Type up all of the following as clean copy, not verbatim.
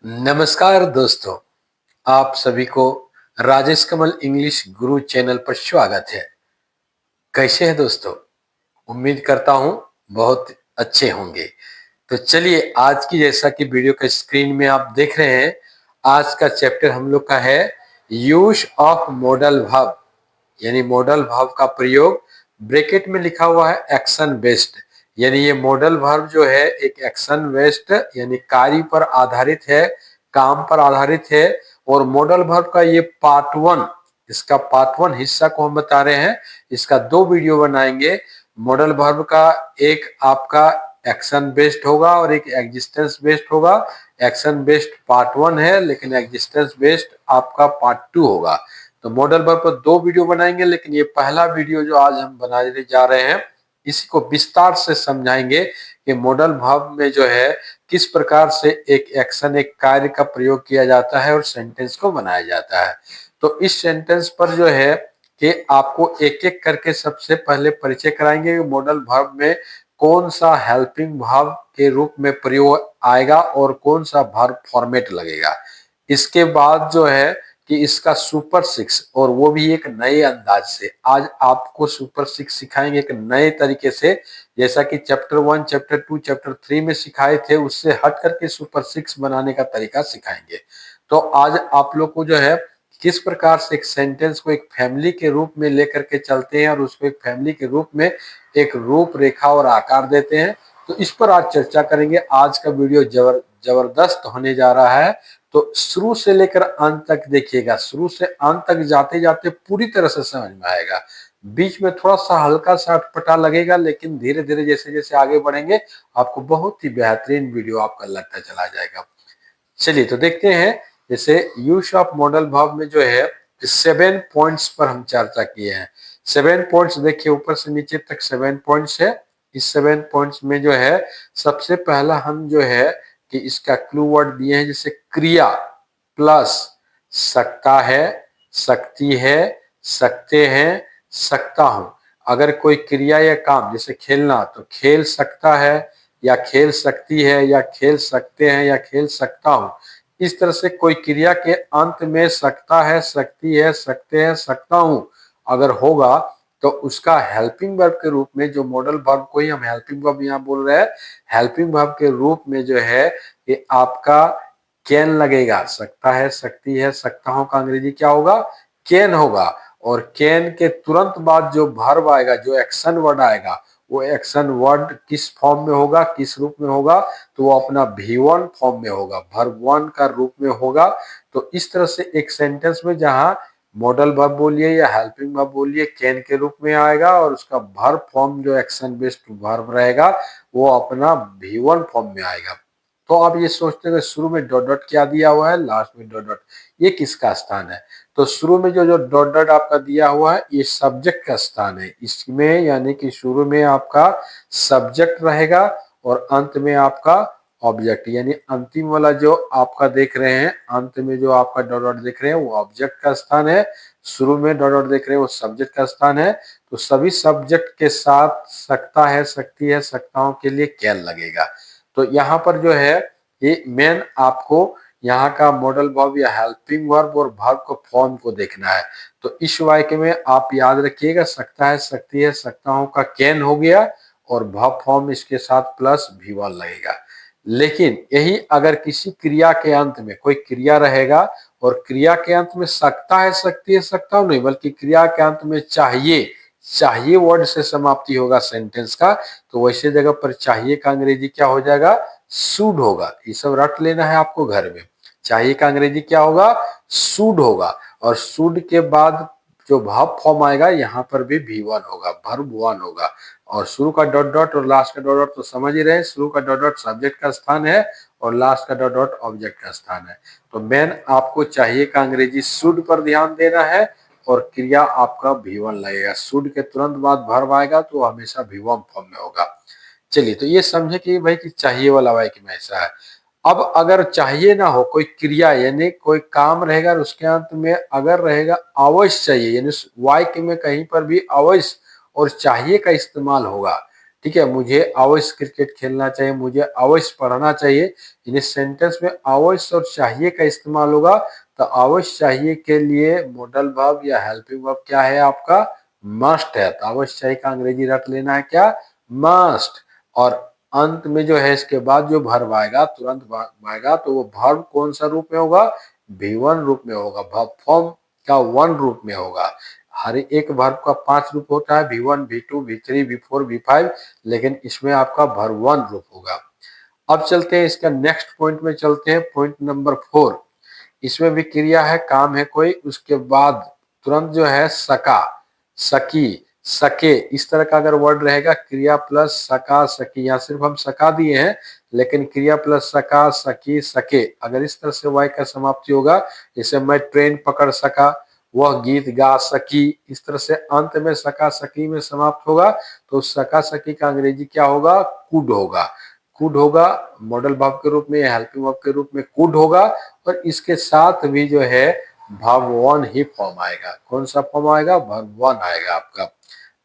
नमस्कार दोस्तों, आप सभी को राजेश कमल इंग्लिश गुरु चैनल पर स्वागत है। कैसे हैं दोस्तों? उम्मीद करता हूं बहुत अच्छे होंगे। तो चलिए, आज की जैसा कि वीडियो के स्क्रीन में आप देख रहे हैं, आज का चैप्टर हम लोग का है यूज ऑफ मॉडल वर्ब, यानी मॉडल वर्ब का प्रयोग। ब्रैकेट में लिखा हुआ है एक्शन बेस्ड, यानी ये मॉडल वर्ब जो है एक एक्शन बेस्ड यानी कार्य पर आधारित है, काम पर आधारित है। और मॉडल वर्ब का ये पार्ट वन, इसका पार्ट वन हिस्सा को हम बता रहे हैं। इसका दो वीडियो बनाएंगे। मॉडल वर्ब का एक आपका एक्शन बेस्ड होगा और एक एग्जिस्टेंस बेस्ड होगा। एक्शन बेस्ड पार्ट वन है, लेकिन एग्जिस्टेंस बेस्ड आपका पार्ट टू होगा। तो मॉडल वर्ब पर दो वीडियो बनाएंगे, लेकिन ये पहला वीडियो जो आज हम बनाने जा रहे हैं, इसी को विस्तार से समझाएंगे कि मॉडल वर्ब में जो है किस प्रकार से एक एक्शन, एक कार्य का प्रयोग किया जाता है और सेंटेंस को बनाया जाता है। तो इस सेंटेंस पर जो है कि आपको एक एक करके सबसे पहले परिचय कराएंगे कि मॉडल वर्ब में कौन सा हेल्पिंग वर्ब के रूप में प्रयोग आएगा और कौन सा वर्ब फॉर्मेट लगेगा। इसके बाद जो है कि इसका सुपर सिक्स, और वो भी एक नए अंदाज से। आज आपको सुपर सिक्स सिखाएंगे एक नए तरीके से, जैसा कि chapter one, chapter two, chapter three में सिखाए थे, उससे हट करके सुपर सिक्स बनाने का तरीका सिखाएंगे। तो आज आप लोग को जो है किस प्रकार से एक सेंटेंस को एक फैमिली के रूप में लेकर के चलते हैं और उसको एक फैमिली के रूप में एक रूपरेखा और आकार देते हैं, तो इस पर आज चर्चा करेंगे। आज का वीडियो जबरदस्त होने जा रहा है। तो शुरू से लेकर अंत तक देखिएगा, शुरू से अंत तक जाते जाते पूरी तरह से समझ में आएगा। बीच में थोड़ा सा हल्का सा अटपटा लगेगा, लेकिन धीरे धीरे जैसे जैसे आगे बढ़ेंगे आपको बहुत ही बेहतरीन वीडियो आपका लगता चला जाएगा। चलिए तो देखते हैं। जैसे यूज ऑफ मॉडल वर्ब में जो है 7 पॉइंट्स पर हम चर्चा किए हैं। 7 पॉइंट्स देखिए, ऊपर से नीचे तक 7 पॉइंट्स है। इस 7 पॉइंट्स में जो है सबसे पहला हम जो है कि इसका क्लू वर्ड दिए हैं, जैसे क्रिया प्लस सकता है, सकती है, सकते हैं, सकता हूं। अगर कोई क्रिया या काम, जैसे खेलना, तो खेल सकता है या खेल सकती है या खेल सकते हैं या खेल सकता हूं। इस तरह से कोई क्रिया के अंत में सकता है, सकती है, सकते हैं, सकता हूं अगर होगा, तो उसका हेल्पिंग वर्ब के रूप में, जो मॉडल वर्ब को ही हम हेल्पिंग वर्ब यहाँ बोल रहे हैं, हेल्पिंग वर्ब के रूप में जो है कि आपका कैन लगेगा। सकता है, सकती है, सकता हूं का अंग्रेजी क्या होगा? कैन होगा। और कैन के तुरंत बाद जो वर्ब आएगा, जो एक्शन वर्ड आएगा, वो एक्शन वर्ड किस फॉर्म में होगा, किस रूप में होगा? तो वो अपना V1 फॉर्म में होगा, वर्ब वन का रूप में होगा। तो इस तरह से एक सेंटेंस में जहां मॉडल वर्ब बोलिए या हेल्पिंग वर्ब बोलिए, कैन के रूप में आएगा और उसका वर्ब फॉर्म जो एक्शन बेस्ड वर्ब रहेगा वो अपना V1 फॉर्म में आएगा। तो आप ये सोचते हैं शुरू में डॉट डॉट क्या दिया हुआ है, लास्ट में डॉट डॉट, ये किसका स्थान है? तो शुरू में जो जो डॉट डॉट आपका दिया हुआ है, ये सब्जेक्ट का स्थान है इसमें, यानी कि शुरू में आपका सब्जेक्ट रहेगा और अंत में आपका ऑब्जेक्ट, यानी अंतिम वाला जो आपका देख रहे हैं, अंत में जो आपका डॉट डॉट देख रहे हैं वो ऑब्जेक्ट का स्थान है। शुरू में डॉट डॉट देख रहे हैं वो सब्जेक्ट का स्थान है। तो सभी सब्जेक्ट के साथ सकता है, सकती है, सकताओं के लिए कैन लगेगा। तो यहाँ पर जो है ये मेन आपको यहाँ का मॉडल वर्ब या हेल्पिंग वर्ब और वर्ब को फॉर्म को देखना है। तो इस वाक्य में आप याद रखिएगा, सकता है, सकती है, सकता हूं का कैन हो गया और वर्ब फॉर्म इसके साथ प्लस V1 लगेगा। लेकिन यही अगर किसी क्रिया के अंत में कोई क्रिया रहेगा और क्रिया के अंत में सकता है, सकती है, सकता हूं नहीं, बल्कि क्रिया के अंत में चाहिए, चाहिए वर्ड से समाप्ति होगा सेंटेंस का, तो वैसे जगह पर चाहिए का अंग्रेजी क्या हो जाएगा? शुड होगा। ये सब रट लेना है आपको घर में। चाहिए का अंग्रेजी क्या होगा? शुड होगा। और शुड के बाद जो वर्ब फॉर्म आएगा यहाँ पर भी V1 होगा, वर्ब वन होगा। और शुरू का डॉट डॉट और लास्ट का डॉट डॉट तो समझ ही रहे, शुरू का डॉट डॉट सब्जेक्ट का स्थान है और लास्ट का डॉट डॉट ऑब्जेक्ट का स्थान है। तो मेन आपको चाहिए का अंग्रेजी शुड पर ध्यान देना है और क्रिया आपका V1 लगेगा। शुड के तुरंत बाद वर्ब आएगा तो हमेशा V1 फॉर्म में होगा। चलिए, तो ये समझे कि भाई कि चाहिए वाला वाक्य में ऐसा है। अब अगर चाहिए ना हो कोई क्रिया, यानी कोई काम रहेगा और उसके अंत में अगर रहेगा अवश्य चाहिए, यानी वाक्य में कहीं पर भी अवश्य और चाहिए का इस्तेमाल होगा, ठीक है, मुझे अवश्य क्रिकेट खेलना चाहिए, मुझे अवश्य पढ़ना चाहिए। इन सेंटेंस में अवश्य और चाहिए का इस्तेमाल होगा। तो अवश्य चाहिए के लिए मॉडल वर्ब या हेल्पिंग वर्ब क्या है आपका? मस्ट है। तो अवश्य चाहिए का अंग्रेजी रट लेना है क्या? मस्ट। और अंत में जो है इसके बाद जो वर्ब आएगा, तुरंत वर्ब आएगा, तो वो वर्ब कौन सा रूप में होगा? V1 रूप में होगा, वर्ब फॉर्म का 1 रूप में होगा। हर एक वर्ब का 5 रूप होता है, V1, V2, V3, V4, V5, लेकिन इसमें आपका वर्ब 1 रूप होगा। अब चलते हैं इसका नेक्स्ट पॉइंट में चलते हैं, पॉइंट नंबर 4। इसमें भी क्रिया है, काम है कोई, उसके बाद तुरंत जो है सका, सकी, सके, इस तरह का अगर वर्ड रहेगा, क्रिया प्लस सका, सकी, यहाँ सिर्फ हम सका दिए हैं, लेकिन क्रिया प्लस सका, सकी, सके, अगर इस तरह से वाई का समाप्ति होगा, जैसे मैं ट्रेन पकड़ सका, वह गीत गा सकी, इस तरह से अंत में सका सकी में समाप्त होगा, तो सका सकी का अंग्रेजी क्या होगा? कुड होगा। कुड होगा मॉडल वर्ब के रूप में या हेल्पिंग वर्ब के रूप में कुड होगा, और इसके साथ भी जो है वर्ब 1 ही फॉर्म आएगा। कौन सा फॉर्म आएगा? वर्ब 1 आएगा आपका।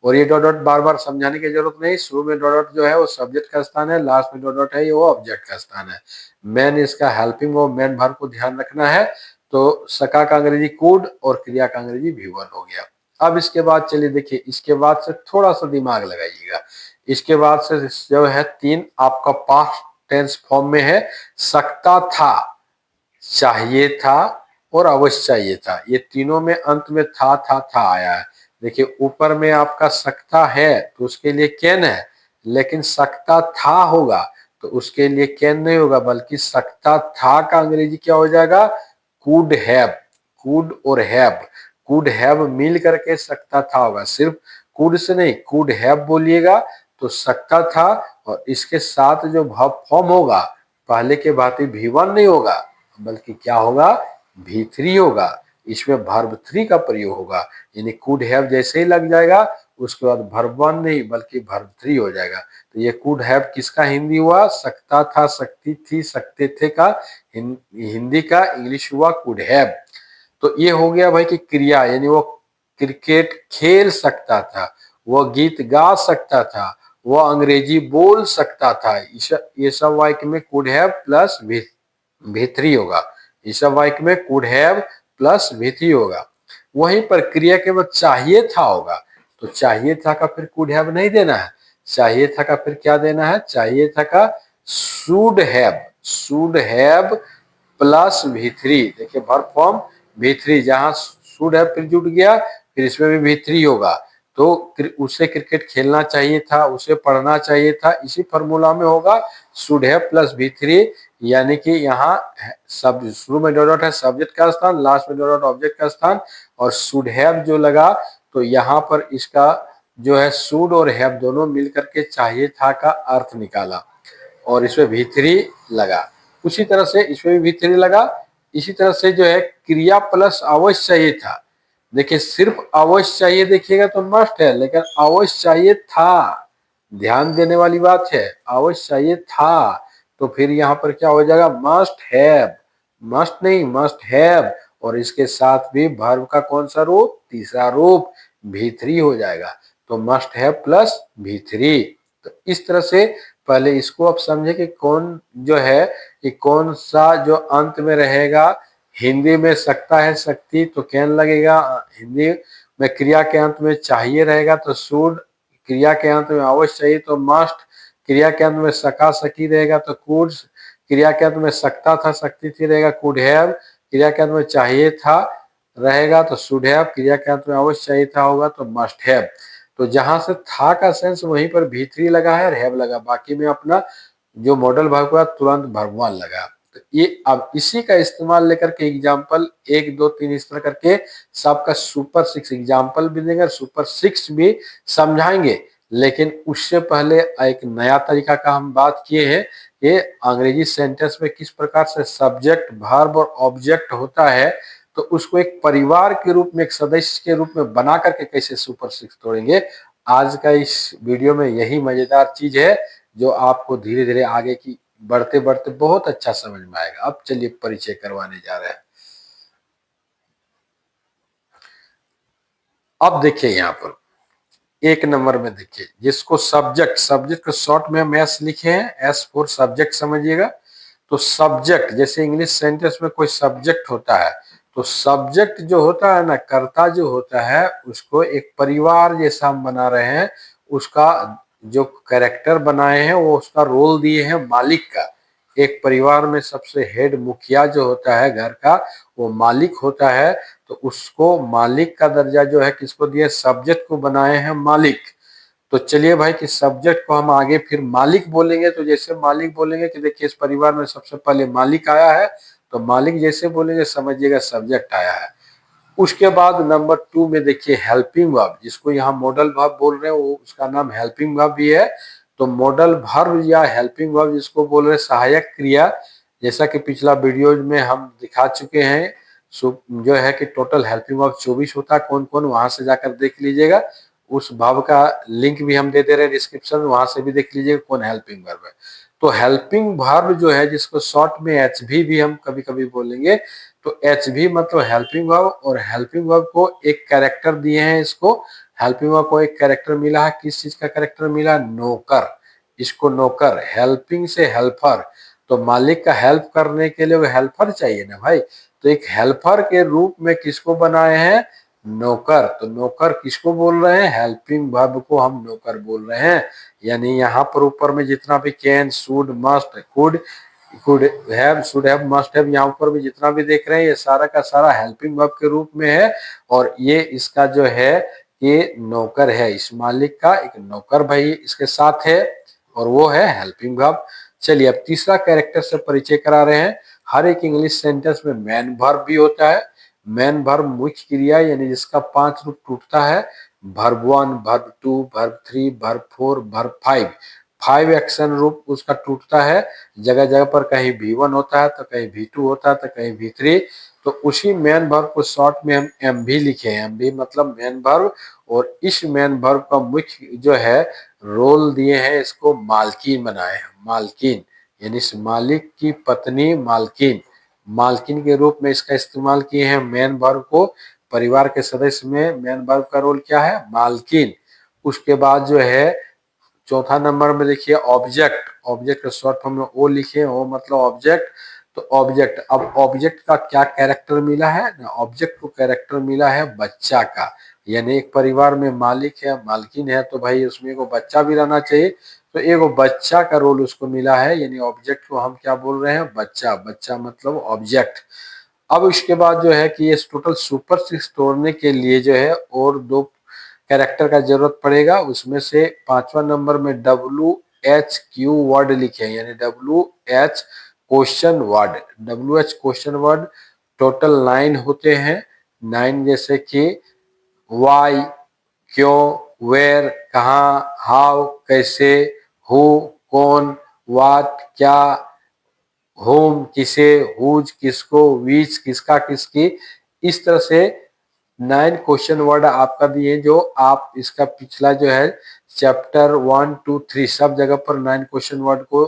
और ये डॉट डॉट बार बार समझाने की जरूरत नहीं, शुरू में डॉट डॉट जो है वो सब्जेक्ट का स्थान है, लास्ट में डॉट डॉट है वो ऑब्जेक्ट का स्थान है। मेन इसका हेल्पिंग और मेन वर्ब को ध्यान रखना है। तो सका का अंग्रेजी कुड और क्रिया का अंग्रेजी V1 हो गया। अब इसके बाद चलिए देखिए, इसके बाद से थोड़ा सा दिमाग लगाइएगा। इसके बाद से जो है 3 आपका पास्ट टेंस फॉर्म में है, सकता था, चाहिए था और अवश्य चाहिए था। ये तीनों में अंत में था आया है। देखिए ऊपर में आपका सकता है तो उसके लिए कैन है, लेकिन सकता था होगा तो उसके लिए कैन नहीं होगा, बल्कि सकता था का अंग्रेजी क्या हो जाएगा? Could have. कुड और हैव, कुड हैव मिल करके सकता था होगा। सिर्फ कुड से नहीं, कुड हैव बोलिएगा तो सकता था, और इसके साथ जो वर्ब फॉर्म होगा पहले के भांति V1 नहीं होगा, बल्कि क्या होगा? V3 होगा। इसमें वर्ब 3 का प्रयोग होगा, यानी कुड हैव जैसे ही लग जाएगा उसके बाद वर्ब 1 नहीं बल्कि वर्ब 3 हो जाएगा। तो ये कुड हैव किसका हिंदी हुआ? सकता था, सकती थी, सकते थे का हिंदी का इंग्लिश हुआ कुड हैव। तो ये हो गया भाई कि क्रिया, यानी वो क्रिकेट खेल सकता था, वो गीत गा सकता था, वो अंग्रेजी बोल सकता था। ये सब वाक्य में कुड हैव प्लस V3 होगा। ये सब वाक्य में कुड हैव प्लस V3 होगा। वहीं पर क्रिया के बाद चाहिए था होगा, तो चाहिए था का फिर कुड हैव नहीं देना है, चाहिए था का फिर क्या देना है? चाहिए था का should have, should have plus V3। देखिए वर्ब फॉर्म V3, जहां शुड हैव फिर जुट गया, फिर इसमें भी V3 होगा। तो उसे क्रिकेट खेलना चाहिए था, उसे पढ़ना चाहिए था, इसी फॉर्मूला में होगा शुड हैव प्लस V3। यानी कि यहाँ सब शुरू में डॉट डॉट है सब्जेक्ट का स्थान, लास्ट में डॉट डॉट ऑब्जेक्ट का स्थान, और शुड हैव जो लगा तो यहाँ पर इसका जो है शुड और हैव दोनों मिलकर के चाहिए था का अर्थ निकाला, और इसमें V3 लगा। उसी तरह से इसमें भी V3 लगा। इसी तरह से जो है क्रिया प्लस अवश्य चाहिए था। देखिए सिर्फ अवश्य चाहिए देखिएगा तो मस्ट है, लेकिन अवश्य चाहिए था, ध्यान देने वाली बात है, अवश्य चाहिए था, तो फिर यहाँ पर क्या हो जाएगा? मस्ट हैव, मस्ट नहीं मस्ट हैव, और इसके साथ भी वर्ब का कौन सा रूप? तीसरा रूप V3 हो जाएगा। तो मस्ट हैव प्लस V3। तो इस तरह से पहले इसको आप समझे कि कौन जो है कि कौन सा जो अंत में रहेगा। हिंदी में सकता है, सकती तो कैन लगेगा, हिंदी में क्रिया के अंत में चाहिए रहेगा तो शुड, क्रिया के अंत में अवश्य चाहिए तो मस्ट, क्रिया के अंत में सका सकी रहेगा तो कुड, क्रिया के अंत में सकता था सकती थी रहेगा कुड हैव, क्रिया के अंत में चाहिए था रहेगा तो शुड हैव, क्रिया के अंत में अवश्य चाहिए था होगा तो मस्ट हैव। तो जहां से था का सेंस वहीं पर V3 लगा है और हैव लगा, बाकी में अपना जो मॉडल वर्ब का तुरंत वर्ब 1 लगा। तो ये अब इसी का इस्तेमाल लेकर के एग्जाम्पल 1 2 3 इस तरह करके सबका सुपर 6 एग्जाम्पल भी देंगे, सुपर 6 भी समझाएंगे। लेकिन उससे पहले एक नया तरीका का हम बात किए हैं, ये अंग्रेजी सेंटेंस में किस प्रकार से सब्जेक्ट वर्ब और ऑब्जेक्ट होता है, तो उसको एक परिवार के रूप में, एक सदस्य के रूप में बना करके कैसे सुपर 6 तोड़ेंगे। आज का इस वीडियो में यही मजेदार चीज है जो आपको धीरे धीरे आगे की बढ़ते बढ़ते बहुत अच्छा समझ में आएगा। अब चलिए परिचय करवाने जा रहे हैं। अब देखिए यहाँ पर एक नंबर में देखिए, जिसको सब्जेक्ट, सब्जेक्ट को शॉर्ट में हम एस लिखे हैं, एस फॉर सब्जेक्ट समझिएगा। तो सब्जेक्ट, जैसे इंग्लिश सेंटेंस में कोई सब्जेक्ट होता है, तो सब्जेक्ट जो होता है ना, कर्ता जो होता है, उसको एक परिवार जैसा हम बना रहे हैं। उसका जो कैरेक्टर बनाए हैं वो उसका रोल दिए हैं मालिक का। एक परिवार में सबसे हेड मुखिया जो होता है घर का, वो मालिक होता है। तो उसको मालिक का दर्जा जो है किसको दिया, सब्जेक्ट को बनाए हैं मालिक। तो चलिए भाई कि सब्जेक्ट को हम आगे फिर मालिक बोलेंगे, तो जैसे मालिक बोलेंगे कि देखिए इस परिवार में सबसे पहले मालिक आया है, तो मालिक जैसे बोलेंगे समझिएगा सब्जेक्ट आया है। उसके बाद नंबर 2 में देखिए हेल्पिंग वर्ब, जिसको यहाँ मॉडल वर्ब बोल रहे हैं, वो उसका नाम हेल्पिंग वर्ब भी है। तो मॉडल वर्ब या हेल्पिंग वर्ब जिसको बोल रहे हैं सहायक क्रिया, जैसा कि पिछला वीडियो में हम दिखा चुके हैं। जो है कि टोटल हेल्पिंग वर्ब 24 होता है, कौन कौन, वहां से जाकर देख लीजिएगा। उस वर्ब का लिंक भी हम दे दे रहे हैं डिस्क्रिप्शन में, वहां से भी देख लीजिएगा कौन हेल्पिंग वर्ब है। तो हेल्पिंग वर्ब जो है, जिसको शॉर्ट में एचवी भी हम कभी कभी बोलेंगे, तो एचवी मतलब हेल्पिंग वर्ब। और हेल्पिंग वर्ब को एक कैरेक्टर दिए हैं इसको। हेल्पिंग वर्ब को एक कैरेक्टर मिला है, किस चीज का कैरेक्टर मिला, नौकर। इसको नौकर, हेल्पिंग से हेल्पर, तो मालिक का हेल्प करने के लिए वो हेल्पर चाहिए ना भाई। तो एक हेल्पर के रूप में किसको बनाए हैं, नौकर। तो नौकर किसको बोल रहे हैं, हेल्पिंग वर्ब को हम नौकर बोल रहे हैं। यानी यहाँ पर ऊपर में जितना भी can, should, must, could, could have, should have, must have, यहाँ ऊपर भी जितना भी देख रहे हैं ये सारा का सारा हेल्पिंग वर्ब के रूप में है। और ये इसका जो है ये नौकर है, इस मालिक का एक नौकर भाई इसके साथ है, और वो है हेल्पिंग वर्ब। चलिए अब तीसरा कैरेक्टर से परिचय करा रहे हैं। हर एक इंग्लिश सेंटेंस में मैन वर्ब भी होता है। मैन वर्ब मुख्य क्रिया, यानी जिसका 5 रूप टूटता है, verb 1, verb 2, verb 3, verb 4, verb 5। 5 action रूप उसका टूटता है। जगह जगह पर कहीं V1 होता है, तो कहीं V2 होता है, तो कहीं V3। तो उसी मैन वर्ब को शॉर्ट में हम MV लिखे हैं। MV मतलब मैन वर्ब। और इस मैन वर्ब का मुख्य जो है रोल दिए हैं, इसको मालकिन बनाए हैं। मालकिन यानी इस मालिक की पत्नी मालकिन, मालकिन के रूप में इसका इस्तेमाल किए हैं मैन वर्ब को। परिवार के सदस्य में मैन वर्ब का रोल क्या है, मालकिन। उसके बाद जो है चौथा नंबर में देखिए ऑब्जेक्ट। ऑब्जेक्ट का शॉर्ट फॉर्म में ओ लिखे, ओ मतलब ऑब्जेक्ट। तो ऑब्जेक्ट, अब ऑब्जेक्ट का क्या कैरेक्टर मिला है ना, ऑब्जेक्ट को कैरेक्टर मिला है बच्चा का। यानी एक परिवार में मालिक है, मालकिन है, तो भाई उसमें एगो बच्चा भी रहना चाहिए। तो एगो बच्चा का रोल उसको मिला है, यानी ऑब्जेक्ट को हम क्या बोल रहे हैं, बच्चा। बच्चा मतलब ऑब्जेक्ट। अब इसके बाद जो है कि ये टोटल सुपर 6 तोड़ने के लिए जो है और 2 कैरेक्टर का जरूरत पड़ेगा। उसमें से 5वां नंबर में WH Q वर्ड लिखे, यानी WH question word. WH question word total 9 होते हैं। 9 जैसे कि वाई, क्यों, वेयर, कहाँ, हाउ, कैसे, हु, कौन, व्हाट, क्या, होम किसे, हुज किसको, विच किसका किसकी। इस तरह से 9 क्वेश्चन वर्ड आपका दिए, जो आप इसका पिछला जो है चैप्टर 1, 2, 3 सब जगह पर 9 क्वेश्चन वर्ड को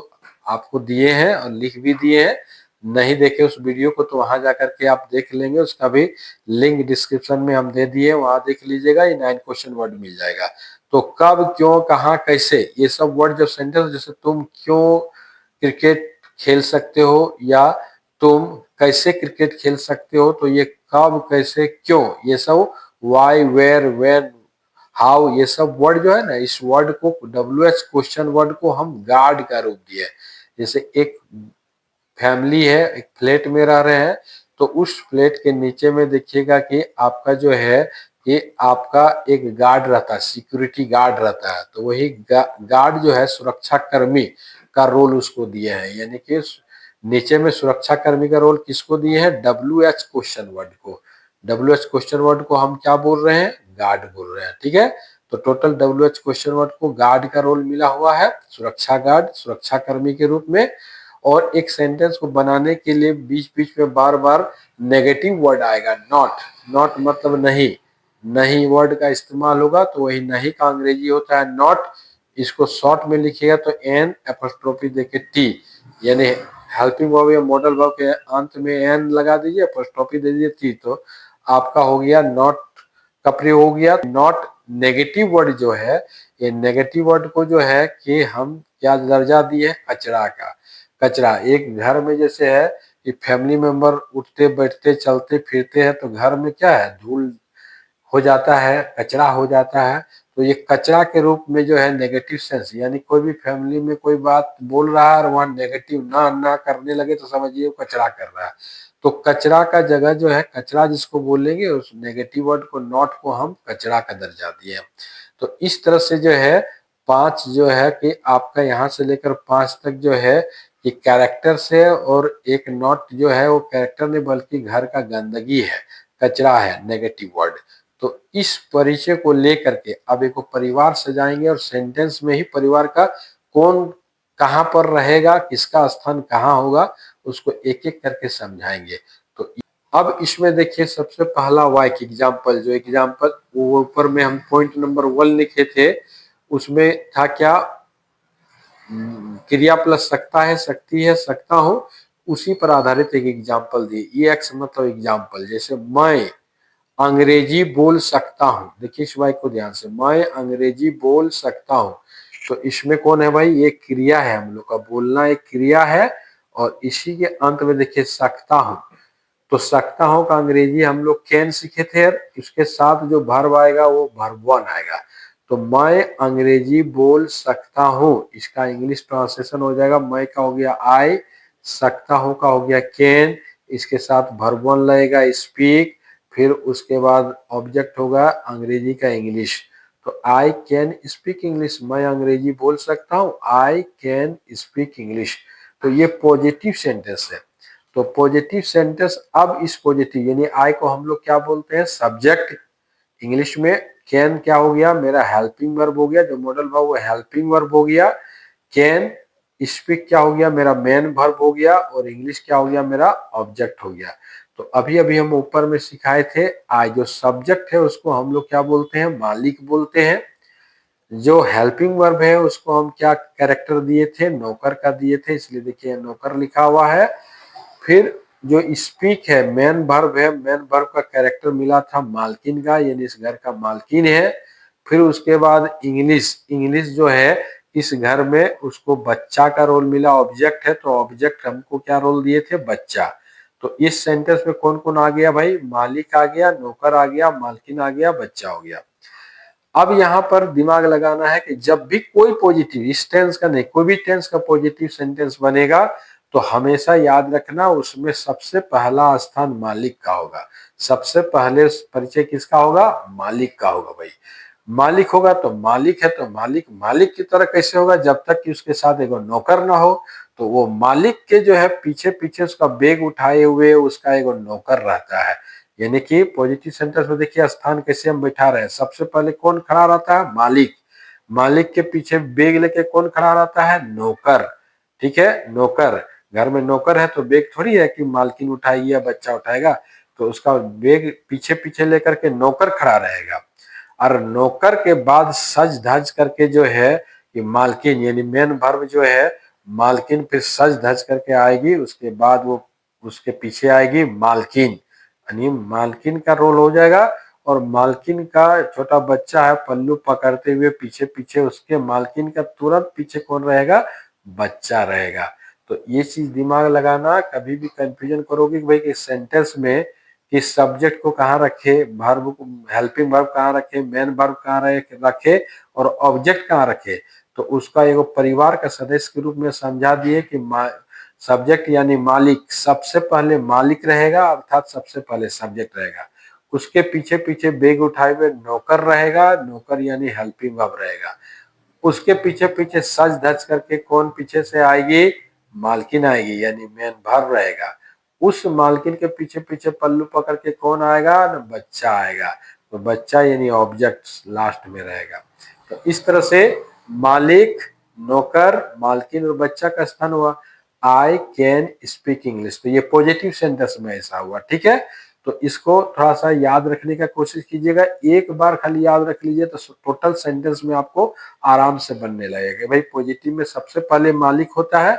आपको दिए हैं और लिख भी दिए हैं। नहीं देखे उस वीडियो को तो वहां जाकर के आप देख लेंगे, उसका भी लिंक डिस्क्रिप्शन में हम दे दिए, वहां देख लीजिएगा, ये 9 क्वेश्चन वर्ड मिल जाएगा। तो कब, क्यों, कहाँ, कैसे, ये सब वर्ड जब सेंटेंस, जैसे तुम क्यों क्रिकेट खेल सकते हो, या तुम कैसे क्रिकेट खेल सकते हो, तो ये कब, कैसे, क्यों, ये सब वाई, वेयर, व्हेन, हाउ, ये सब वर्ड जो है ना, इस वर्ड को WH क्वेश्चन वर्ड को हम गार्ड का रूप दिए। जैसे एक फैमिली है, एक फ्लैट में रह रहे हैं, तो उस फ्लैट के नीचे में देखिएगा कि आपका जो है ये आपका एक गार्ड रहता है, सिक्योरिटी गार्ड रहता है। तो वही गार्ड जो है सुरक्षा कर्मी का रोल उसको दिए हैं। यानी कि नीचे में सुरक्षा कर्मी का रोल किसको दिए हैं, WH क्वेश्चन वर्ड को। WH क्वेश्चन वर्ड को हम क्या बोल रहे हैं, गार्ड बोल रहे हैं, ठीक है। तो टोटल WH क्वेश्चन वर्ड को गार्ड का रोल मिला हुआ है, सुरक्षा गार्ड, सुरक्षा कर्मी के रूप में। और एक सेंटेंस को बनाने के लिए बीच बीच में बार बार नेगेटिव वर्ड आएगा, नॉट। नॉट मतलब नहीं, नहीं वर्ड का इस्तेमाल होगा, तो वही नहीं का अंग्रेजी होता है नॉट। इसको शॉर्ट में लिखिएगा तो एन एपोस्ट्रोफी देके टी, यानी हेल्पिंग वर्ब या मॉडल वर्ब के अंत में एन लगा दीजिए, एपोस्ट्रोफी दे दीजिए टी, तो आपका हो गया नॉट का प्रयोग हो गया। नॉट नेगेटिव वर्ड जो है, ये नेगेटिव वर्ड को जो है कि हम क्या दर्जा दिए, कचरा का। कचरा एक घर में जैसे है कि फैमिली मेंबर उठते बैठते चलते फिरते हैं तो घर में क्या है, धूल हो जाता है, कचरा हो जाता है। तो ये कचरा के रूप में जो है नेगेटिव सेंस, यानी कोई भी फैमिली में कोई बात बोल रहा है और वहां नेगेटिव ना ना करने लगे तो समझिए वो कचरा कर रहा है। तो कचरा का जगह जो है, कचरा जिसको बोलेंगे उस नेगेटिव वर्ड को, नॉट को हम कचरा का दर्जा दिए। तो इस तरह से जो है 5 जो है कि आपका यहाँ से लेकर 5 तक जो है कि कैरेक्टर से, और एक नॉट जो है वो कैरेक्टर नहीं बल्कि घर का गंदगी है, कचरा है, नेगेटिव वर्ड। तो इस परिचय को लेकर के अब एक परिवार सजाएंगे और सेंटेंस में ही परिवार का कौन कहाँ पर रहेगा, किसका स्थान कहाँ होगा, उसको एक एक करके समझाएंगे। तो अब इसमें देखिए सबसे पहला वाइक एग्जाम्पल, जो एग्जाम्पल वो ऊपर में हम पॉइंट नंबर 1 लिखे थे, उसमें था क्या, क्रिया प्लस सकता है, सकती है, सकता हूं, उसी पर आधारित एक एग्जाम्पल दी। ये एक्स मतलब एग्जाम्पल, जैसे मैं अंग्रेजी बोल सकता हूं। देखिए इस वाक्य को ध्यान से, मैं अंग्रेजी बोल सकता हूं। तो इसमें कौन है भाई, ये क्रिया है, हम लोग का बोलना एक क्रिया है। और इसी के अंत में देखिए सकता हूं, तो सकता हूं का अंग्रेजी हम लोग कैन सीखे थे, इसके साथ जो वर्ब आएगा वो वर्ब 1 आएगा। तो मैं अंग्रेजी बोल सकता हूं, इसका इंग्लिश ट्रांसलेशन हो जाएगा, मैं का हो गया आई, सकता हूं का हो गया कैन, इसके साथ वर्ब 1 लगेगा स्पीक, फिर उसके बाद ऑब्जेक्ट होगा अंग्रेजी का इंग्लिश। तो आई कैन स्पीक इंग्लिश, मैं अंग्रेजी बोल सकता हूँ, आई कैन स्पीक इंग्लिश। तो ये पॉजिटिव सेंटेंस है। तो पॉजिटिव सेंटेंस, अब इस पॉजिटिव यानी आई को हम लोग क्या बोलते हैं, सब्जेक्ट इंग्लिश में। कैन क्या हो गया, मेरा हेल्पिंग वर्ब हो गया, जो मॉडल वर्ब वो हेल्पिंग वर्ब हो गया। कैन स्पीक क्या हो गया, मेरा मेन वर्ब हो गया, और इंग्लिश क्या हो गया, मेरा ऑब्जेक्ट हो गया। तो अभी अभी हम ऊपर में सिखाए थे, आई जो सब्जेक्ट है उसको हम लोग क्या बोलते हैं, मालिक बोलते हैं। जो हेल्पिंग वर्ब है उसको हम क्या कैरेक्टर दिए थे, नौकर का दिए थे, इसलिए देखिए नौकर लिखा हुआ है। फिर जो स्पीक है मेन वर्ब है, मेन वर्ब का कैरेक्टर मिला था मालकिन का, यानी इस घर का मालकिन है। फिर उसके बाद इंग्लिश, इंग्लिश जो है इस घर में उसको बच्चा का रोल मिला, ऑब्जेक्ट है, तो ऑब्जेक्ट हमको क्या रोल दिए थे, बच्चा। तो इस सेंटेंस में कौन कौन आ गया भाई, मालिक आ गया, नौकर आ गया, मालकिन आ गया, बच्चा हो गया। अब यहाँ पर दिमाग लगाना है कि जब भी कोई पॉजिटिव, इस टेंस का नहीं, कोई भी टेंस का पॉजिटिव सेंटेंस बनेगा तो हमेशा याद रखना उसमें सबसे पहला स्थान मालिक का होगा। सबसे पहले परिचय किसका होगा, मालिक का होगा भाई। मालिक होगा तो मालिक है, तो मालिक मालिक की तरह कैसे होगा, जब तक कि उसके साथ एक नौकर ना हो। तो वो मालिक के जो है पीछे पीछे उसका बैग उठाए हुए उसका एक नौकर रहता है। यानी कि पॉजिटिव सेंटेंस में देखिए स्थान कैसे हम बैठा रहे हैं, सबसे पहले कौन खड़ा रहता है, मालिक। मालिक के पीछे बैग लेके कौन खड़ा रहता है, नौकर। ठीक है, नौकर। घर में नौकर है तो बैग थोड़ी है कि मालकिन उठाएगी या बच्चा उठाएगा, तो उसका बैग पीछे पीछे लेकर के नौकर खड़ा रहेगा। और नौकर के बाद सज धज करके जो है कि मालकिन, यानी मेन वर्ब जो है मालकिन, फिर सज धज करके आएगी, उसके बाद वो उसके पीछे आएगी मालकिन, यानी मालकिन का रोल हो जाएगा। और मालकिन का छोटा बच्चा है पल्लू पकड़ते हुए पीछे पीछे, उसके मालकिन का तुरंत पीछे कौन रहेगा, बच्चा रहेगा। तो ये चीज दिमाग लगाना, कभी भी कंफ्यूजन करोगे कि भाई इस सेंटेंस में किस सब्जेक्ट को कहाँ रखे, वर्ब को, हेल्पिंग वर्ब कहाँ रखे, मेन वर्ब कहाँ रखे, और ऑब्जेक्ट कहाँ रखे, तो उसका एक परिवार का सदस्य के रूप में समझा दिए कि सब्जेक्ट यानी मालिक सबसे पहले मालिक रहेगा, अर्थात सबसे पहले सब्जेक्ट रहेगा। उसके पीछे पीछे बैग उठाए हुए नौकर रहेगा, नौकर यानी हेल्पिंग वर्ब रहेगा। उसके पीछे पीछे सज धज करके कौन पीछे से आएगी, मालकिन आएगी, यानी मेन वर्ब रहेगा। उस मालकिन के पीछे पीछे पल्लू पकड़ के कौन आएगा, ना बच्चा आएगा, तो बच्चा यानी ऑब्जेक्ट लास्ट में रहेगा। तो इस तरह से मालिक, नौकर, मालकिन और बच्चा का स्थान हुआ। आई कैन स्पीक इंग्लिश, तो ये पॉजिटिव सेंटेंस में ऐसा हुआ। ठीक है, तो इसको थोड़ा सा याद रखने का कोशिश कीजिएगा, एक बार खाली याद रख लीजिए तो टोटल सेंटेंस में आपको आराम से बनने लगेगा। भाई पॉजिटिव में सबसे पहले मालिक होता है,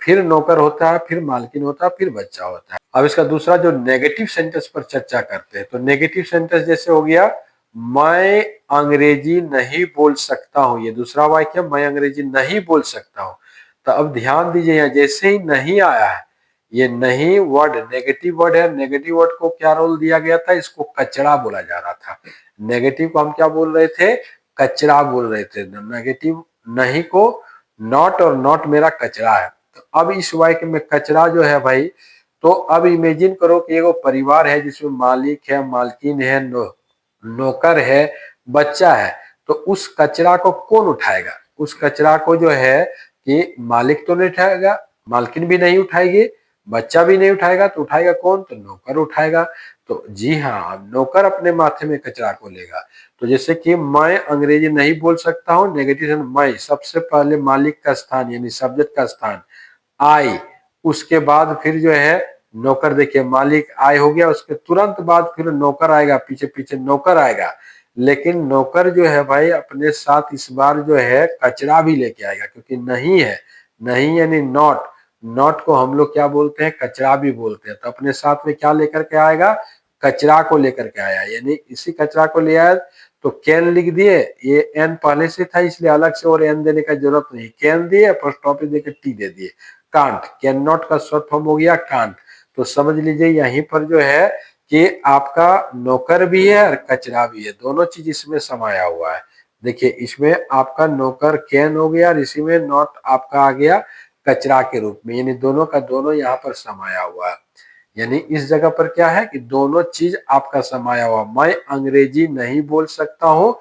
फिर नौकर होता है, फिर मालकिन होता है, फिर बच्चा होता है। अब इसका दूसरा जो नेगेटिव सेंटेंस पर चर्चा करते हैं, तो नेगेटिव सेंटेंस जैसे हो गया मैं अंग्रेजी नहीं बोल सकता हूँ, ये दूसरा वाक्य मैं अंग्रेजी नहीं बोल सकता हूँ। तो अब ध्यान दीजिए, यहाँ जैसे ही नहीं आया है, ये नहीं वर्ड नेगेटिव वर्ड है। नेगेटिव वर्ड को क्या रोल दिया गया था, इसको कचरा बोला जा रहा था। नेगेटिव को हम क्या बोल रहे थे, कचरा बोल रहे थे। नेगेटिव नहीं को नॉट, और नॉट मेरा कचरा है। तो अब इस वाक्य में कचरा जो है भाई, तो अब इमेजिन करो कि एगो परिवार है जिसमें मालिक है, मालकिन है, नौकर है, बच्चा है। तो उस कचरा को कौन उठाएगा, उस कचरा को जो है कि मालिक तो नहीं उठाएगा, मालकिन भी नहीं उठाएगी, बच्चा भी नहीं उठाएगा, तो उठाएगा कौन, तो नौकर उठाएगा। तो जी हाँ, नौकर अपने माथे में कचरा को लेगा। तो जैसे कि मैं अंग्रेजी नहीं बोल सकता हूँ, नेगेटिव मैं, सबसे पहले मालिक का स्थान यानी सब्जेक्ट का स्थान आई, उसके बाद फिर जो है नौकर। देखिए मालिक आय हो गया, उसके तुरंत बाद फिर नौकर आएगा, पीछे पीछे नौकर आएगा। लेकिन नौकर जो है भाई अपने साथ इस बार जो है कचरा भी लेके आएगा, क्योंकि नहीं है, नहीं यानी नॉट, नॉट को हम लोग क्या बोलते हैं, कचरा भी बोलते हैं। तो अपने साथ में क्या लेकर के आएगा, कचरा को लेकर के आया, यानी इसी कचरा को ले आया। तो कैन लिख दिए, ये एन पहले से था इसलिए अलग से और एन देने का जरूरत नहीं, कैन दिए, अपोस्ट्रोफी देके टी दे दिए। कांट, कैन नॉट का शॉर्ट फॉर्म हो गया कांट। तो समझ लीजिए यहीं पर जो है कि आपका नौकर भी है और कचरा भी है, दोनों चीज इसमें समाया हुआ है। देखिए इसमें आपका नौकर कैन हो गया और इसी में नॉट आपका आ गया कचरा के रूप में, यानी दोनों का दोनों यहाँ पर समाया हुआ है। यानी इस जगह पर क्या है कि दोनों चीज आपका समाया हुआ। मैं अंग्रेजी नहीं बोल सकता हूँ,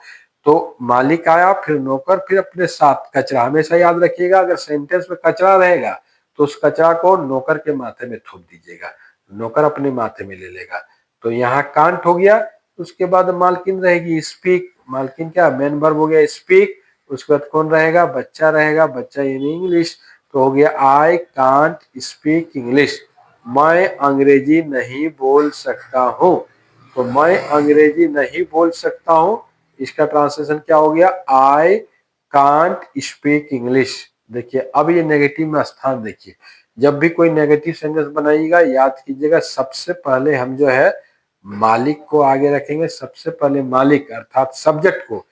तो मालिक आया, फिर नौकर, फिर अपने साथ कचरा। हमेशा याद रखिएगा, अगर सेंटेंस में कचरा रहेगा तो उस कचरा को नौकर के माथे में थूक दीजिएगा, नौकर अपने माथे में ले लेगा। तो यहाँ कांट हो गया, उसके बाद मालकिन रहेगी स्पीक, मालकिन क्या मेन वर्ब हो गया स्पीक। उसके बाद कौन रहेगा, बच्चा रहेगा, बच्चा यानी इंग्लिश। तो हो गया आई कांट स्पीक इंग्लिश, मैं अंग्रेजी नहीं बोल सकता हूँ। तो मैं अंग्रेजी नहीं बोल सकता हूँ, इसका ट्रांसलेशन क्या हो गया, आई कांट स्पीक इंग्लिश। देखिए अब ये नेगेटिव में स्थान देखिए, जब भी कोई नेगेटिव सेंटेंस बनाइएगा याद कीजिएगा सबसे पहले हम जो है मालिक को आगे रखेंगे, सबसे पहले मालिक अर्थात सब्जेक्ट को,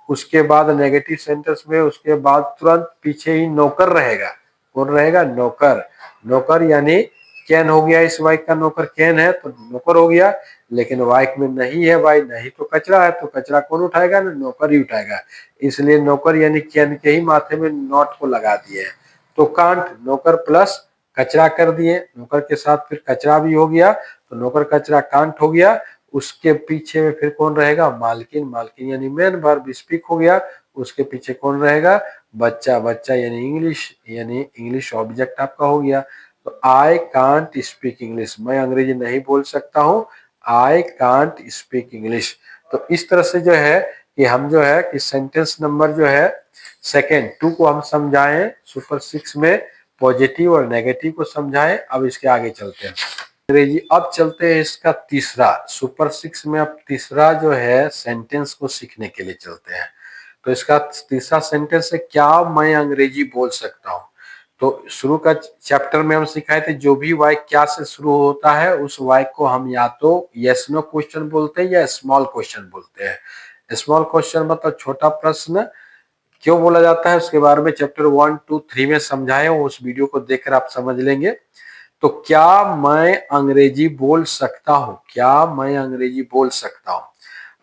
उसके बाद नेगेटिव सेंटेंस में उसके बाद तुरंत पीछे ही नौकर रहेगा। कौन रहेगा, नौकर। नौकर यानी कैन हो गया, इस वाइक का नौकर कैन है तो नौकर हो गया। लेकिन वाइक में नहीं है, भाई नहीं तो कचरा है, तो कचरा कौन उठाएगा ना, नौकर ही उठाएगा। इसलिए नौकर यानी कैन के ही माथे में नॉट को लगा दिए हैं। तो कांट नौकर प्लस कचरा कर दिए, नौकर के साथ फिर कचरा भी हो गया, तो नौकर कचरा कांट हो गया। उसके पीछे में फिर कौन रहेगा, मालकिन, मालकिन यानी मेन वर्ब स्पीक हो गया। उसके पीछे कौन रहेगा, बच्चा, बच्चा यानी इंग्लिश, यानी इंग्लिश ऑब्जेक्ट आपका हो गया। तो आई कांट स्पीक इंग्लिश, मैं अंग्रेजी नहीं बोल सकता हूँ, आई कांट स्पीक इंग्लिश। तो इस तरह से जो है कि हम जो है कि सेंटेंस नंबर जो है सेकेंड 2 को हम समझाएं, सुपर 6 में पॉजिटिव और नेगेटिव को समझाएं। अब इसके आगे चलते हैं अंग्रेजी। अब चलते हैं इसका तीसरा, सुपर 6 में अब तीसरा जो है सेंटेंस को सीखने के लिए चलते हैं। तो इसका तीसरा सेंटेंस है, क्या मैं अंग्रेजी बोल सकता हूँ। तो शुरू का चैप्टर में हम सिखाए थे जो भी वाक्य क्या से शुरू होता है उस वाक्य को हम या तो यस नो क्वेश्चन बोलते हैं या स्मॉल क्वेश्चन बोलते हैं। स्मॉल क्वेश्चन मतलब छोटा प्रश्न, क्यों बोला जाता है उसके बारे में चैप्टर 1, 2, 3 में समझाए, उस वीडियो को देखकर आप समझ लेंगे। तो क्या मैं अंग्रेजी बोल सकता हूँ, क्या मैं अंग्रेजी बोल सकता हूँ।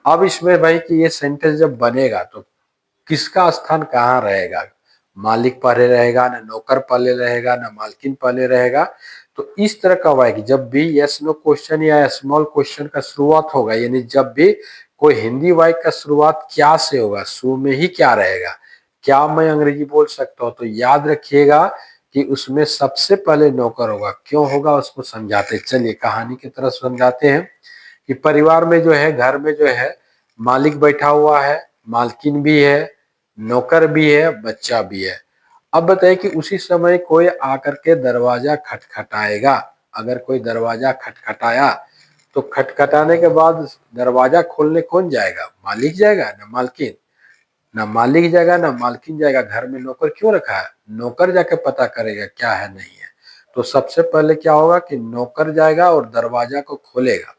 अब इसमें भाई कि ये सेंटेंस जब बनेगा तो किसका स्थान कहाँ रहेगा, मालिक पहले रहेगा ना, नौकर पहले रहेगा ना, मालकिन पहले रहेगा। तो इस तरह का वाक्य जब भी यस नो क्वेश्चन या स्मॉल क्वेश्चन का शुरुआत होगा, यानी जब भी कोई हिंदी वाक्य का शुरुआत क्या से होगा, शुरू में ही क्या रहेगा, क्या मैं अंग्रेजी बोल सकता हूँ, तो याद रखिएगा कि उसमें सबसे पहले नौकर होगा। क्यों होगा उसको समझाते, चलिए कहानी की तरफ समझाते हैं। कि परिवार में जो है, घर में जो है मालिक बैठा हुआ है, मालकिन भी है, नौकर भी है, बच्चा भी है। अब बताइए कि उसी समय कोई आकर के दरवाजा खटखटाएगा। अगर कोई दरवाजा खटखटाया तो खटखटाने के बाद दरवाजा खोलने कौन जाएगा, मालिक जाएगा ना मालकिन, ना मालिक जाएगा ना मालकिन जाएगा। घर में नौकर क्यों रखा है, नौकर जाके पता करेगा क्या है नहीं है। तो सबसे पहले क्या होगा कि नौकर जाएगा और दरवाजा को खोलेगा।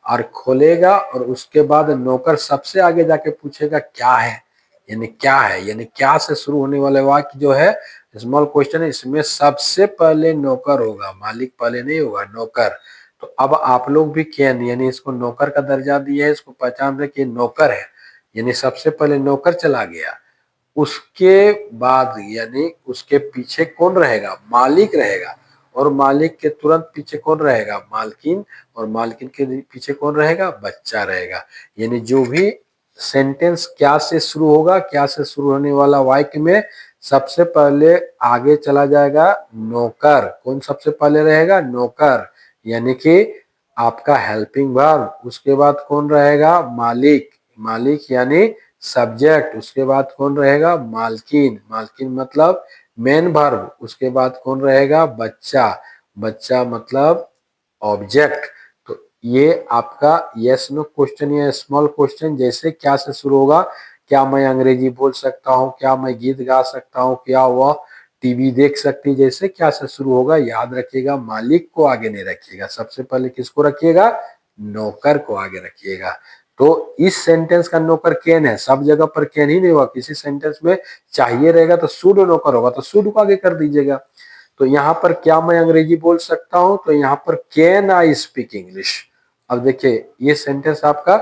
और खोलेगा और उसके बाद नौकर सबसे आगे जाके पूछेगा क्या है, यानी क्या है, यानी क्या से शुरू होने वाले वाक्य जो है स्मॉल क्वेश्चन है, इसमें सबसे पहले नौकर होगा, मालिक पहले नहीं होगा, नौकर। तो अब आप लोग भी कैन यानी इसको नौकर का दर्जा दिया है, इसको पहचान रहे कि नौकर है, यानी सबसे पहले नौकर चला गया, उसके बाद यानी उसके पीछे कौन रहेगा, मालिक रहेगा, और मालिक के तुरंत पीछे कौन रहेगा, मालकिन, और मालकिन के पीछे कौन रहेगा, बच्चा रहेगा। यानी जो भी सेंटेंस क्या से शुरू होगा, क्या से शुरू होने वाला वाक्य में सबसे पहले आगे चला जाएगा नौकर। कौन सबसे पहले रहेगा, नौकर, यानी कि आपका हेल्पिंग वर्ब। उसके बाद कौन रहेगा, मालिक, मालिक यानी सब्जेक्ट। उसके बाद कौन रहेगा, मालकिन, मालकिन मतलब मेन वर्ब। उसके बाद कौन रहेगा, बच्चा, बच्चा मतलब ऑब्जेक्ट। तो ये आपका यस नो क्वेश्चन या स्मॉल क्वेश्चन जैसे क्या से शुरू होगा, क्या मैं अंग्रेजी बोल सकता हूँ, क्या मैं गीत गा सकता हूँ, क्या वह टीवी देख सकती, जैसे क्या से शुरू होगा, याद रखिएगा मालिक को आगे नहीं रखिएगा, सबसे पहले किसको रखिएगा, नौकर को आगे रखिएगा। तो इस सेंटेंस का नौकर कैन है, सब जगह पर कैन ही नहीं होगा, किसी सेंटेंस में चाहिए रहेगा तो शुड नौकर होगा, तो शुड को आगे कर दीजिएगा। तो यहाँ पर क्या मैं अंग्रेजी बोल सकता हूं, तो यहाँ पर कैन आई स्पीक इंग्लिश। अब देखिए ये सेंटेंस आपका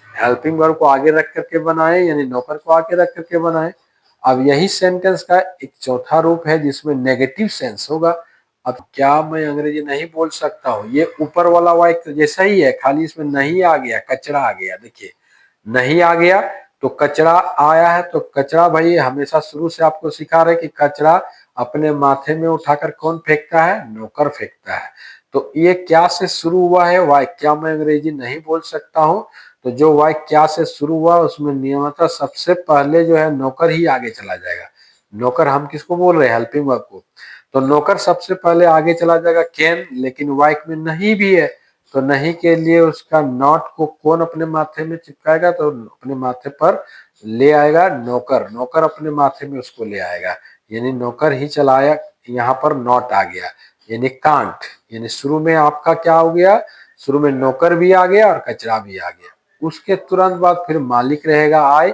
हेल्पिंग वर्ब को आगे रख करके बनाए, यानी नौकर को आगे रख करके बनाए। अब यही सेंटेंस का एक चौथा रूप है जिसमें नेगेटिव सेंस होगा। अब क्या मैं अंग्रेजी नहीं बोल सकता हूँ, ये ऊपर वाला वाक्य जैसा ही है, खाली इसमें नहीं आ गया, कचरा आ गया। देखिए नहीं आ गया तो कचरा आया है, तो कचरा भाई हमेशा शुरू से आपको सिखा रहे कि कचरा अपने माथे में उठाकर कौन फेंकता है, नौकर फेंकता है। तो ये क्या से शुरू हुआ है, वाक्य क्या मैं अंग्रेजी नहीं बोल सकता हूँ, तो जो वाक्य क्या से शुरू हुआ उसमें नियमतः सबसे पहले जो है नौकर ही आगे चला जाएगा। नौकर हम किसको बोल रहे हैं, हेल्पिंग वर्ब को। तो नौकर सबसे पहले आगे चला जाएगा कैन, लेकिन वाक्य में नहीं भी है, तो नहीं के लिए उसका नॉट को कौन अपने माथे में चिपकाएगा, तो अपने माथे पर ले आएगा नौकर, नौकर अपने माथे में उसको ले आएगा, यानी नौकर ही चलाया। यहाँ पर नॉट आ गया, यानी कांट, यानी शुरू में आपका क्या हो गया, शुरू में नौकर भी आ गया और कचरा भी आ गया। उसके तुरंत बाद फिर मालिक रहेगा आई,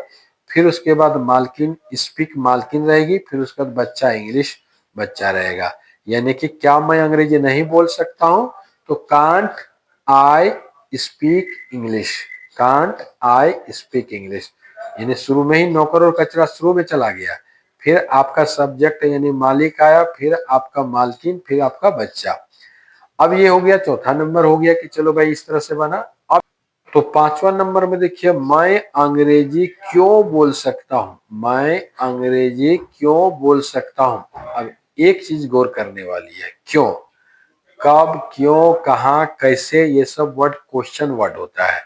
फिर उसके बाद मालकिन स्पीक मालकिन रहेगी, फिर उसके बाद बच्चा इंग्लिश बच्चा रहेगा। यानी कि क्या मैं अंग्रेजी नहीं बोल सकता हूं, तो can't I speak English, can't I speak English, यानी शुरू में ही नौकर और कचरा शुरू में चला गया, फिर आपका सब्जेक्ट यानी मालिक आया, फिर आपका मालकिन, फिर आपका बच्चा। अब ये हो गया चौथा नंबर हो गया कि चलो भाई इस तरह से बना। अब तो पांचवा नंबर में देखिए मैं अंग्रेजी क्यों बोल सकता हूं, मैं अंग्रेजी क्यों बोल सकता हूं। अब एक चीज गौर करने वाली है, क्यों, कब, क्यों, कहाँ, कैसे, ये सब वर्ड क्वेश्चन वर्ड होता है।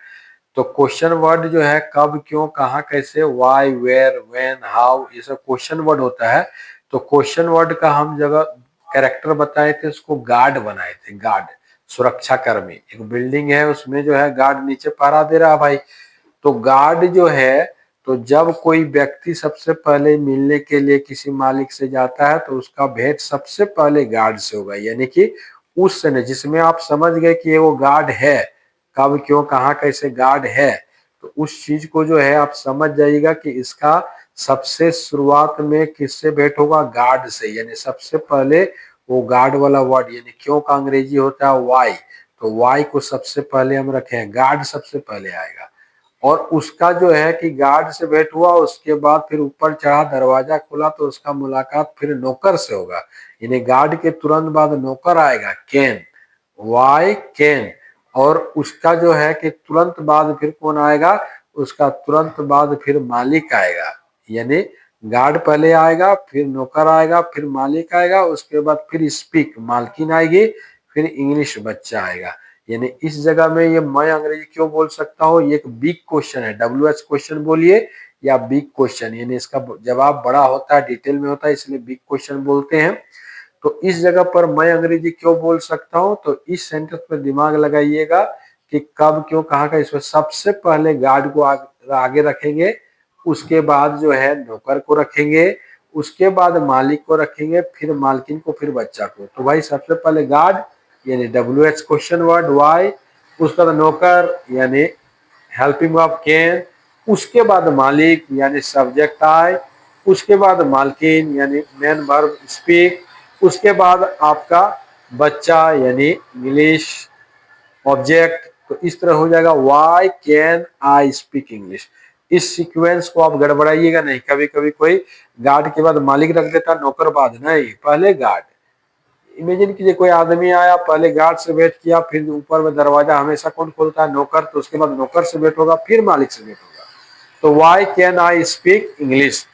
तो क्वेश्चन वर्ड जो है कब, क्यों, कहाँ, कैसे, वाई, वेयर, व्हेन, हाउ, ये सब क्वेश्चन वर्ड होता है। तो क्वेश्चन वर्ड का हम जगह कैरेक्टर बताए थे, उसको गार्ड बनाए थे, गार्ड, सुरक्षा कर्मी। एक बिल्डिंग है उसमें जो है गार्ड नीचे पहरा दे रहा है भाई। तो गार्ड जो है, तो जब कोई व्यक्ति सबसे पहले मिलने के लिए किसी मालिक से जाता है तो उसका भेंट सबसे पहले गार्ड से होगा, यानी कि उस समय जिसमें आप समझ गए कि ये वो गार्ड है, कब, क्यों, कहाँ, कैसे गार्ड है, तो उस चीज को जो है आप समझ जाइएगा कि इसका सबसे शुरुआत में किससे भेंट होगा, गार्ड से, यानी सबसे पहले वो गार्ड वाला वर्ड, यानी क्यों का अंग्रेजी होता है वाई, तो वाई को सबसे पहले हम रखे हैं, गार्ड सबसे पहले आएगा। और उसका जो है कि गार्ड से भेंट हुआ, उसके बाद फिर ऊपर चढ़ा, दरवाजा खुला, तो उसका मुलाकात फिर नौकर से होगा, यानी गार्ड के तुरंत बाद नौकर आएगा, कैन, वाई कैन। और उसका जो है कि तुरंत बाद फिर कौन आएगा, उसका तुरंत बाद फिर मालिक आएगा, यानी गार्ड पहले आएगा, फिर नौकर आएगा, फिर मालिक आएगा, उसके बाद फिर स्पीक मालकिन आएगी, फिर इंग्लिश बच्चा आएगा। यानी इस जगह में ये मैं अंग्रेजी क्यों बोल सकता हूँ, ये एक बिग क्वेश्चन है, WH क्वेश्चन बोलिए या बिग क्वेश्चन, यानी इसका जवाब बड़ा होता है, डिटेल में होता है, इसलिए बिग क्वेश्चन बोलते हैं। तो इस जगह पर मैं अंग्रेजी क्यों बोल सकता हूँ, तो इस सेंटेंस पर दिमाग लगाइएगा कि कब, क्यों, कहाँ का, इसमें सबसे पहले गार्ड को आगे रखेंगे, उसके बाद जो है नौकर को रखेंगे, उसके बाद मालिक को रखेंगे, फिर मालकिन को, फिर बच्चा को। तो भाई सबसे पहले गार्ड यानी WH क्वेश्चन वर्ड, वाई, उसके बाद नौकर यानी हेल्पिंग ऑफ कैन, उसके बाद मालिक यानी सब्जेक्ट आए, उसके बाद मालकिन यानी मेन वर्ब स्पीक, उसके बाद आपका बच्चा यानी इंग्लिश ऑब्जेक्ट। तो इस तरह हो जाएगा why can I speak English. इस सीक्वेंस को आप गड़बड़ाइएगा नहीं, कभी कभी कोई गार्ड के बाद मालिक रख देता, नौकर बाद नहीं, पहले गार्ड। इमेजिन कीजिए कोई आदमी आया, पहले गार्ड से वेट किया, फिर ऊपर में दरवाजा हमेशा कौन खोलता है, नौकर, तो उसके बाद नौकर से वेट होगा, फिर मालिक से वेट होगा। तो why can I speak English.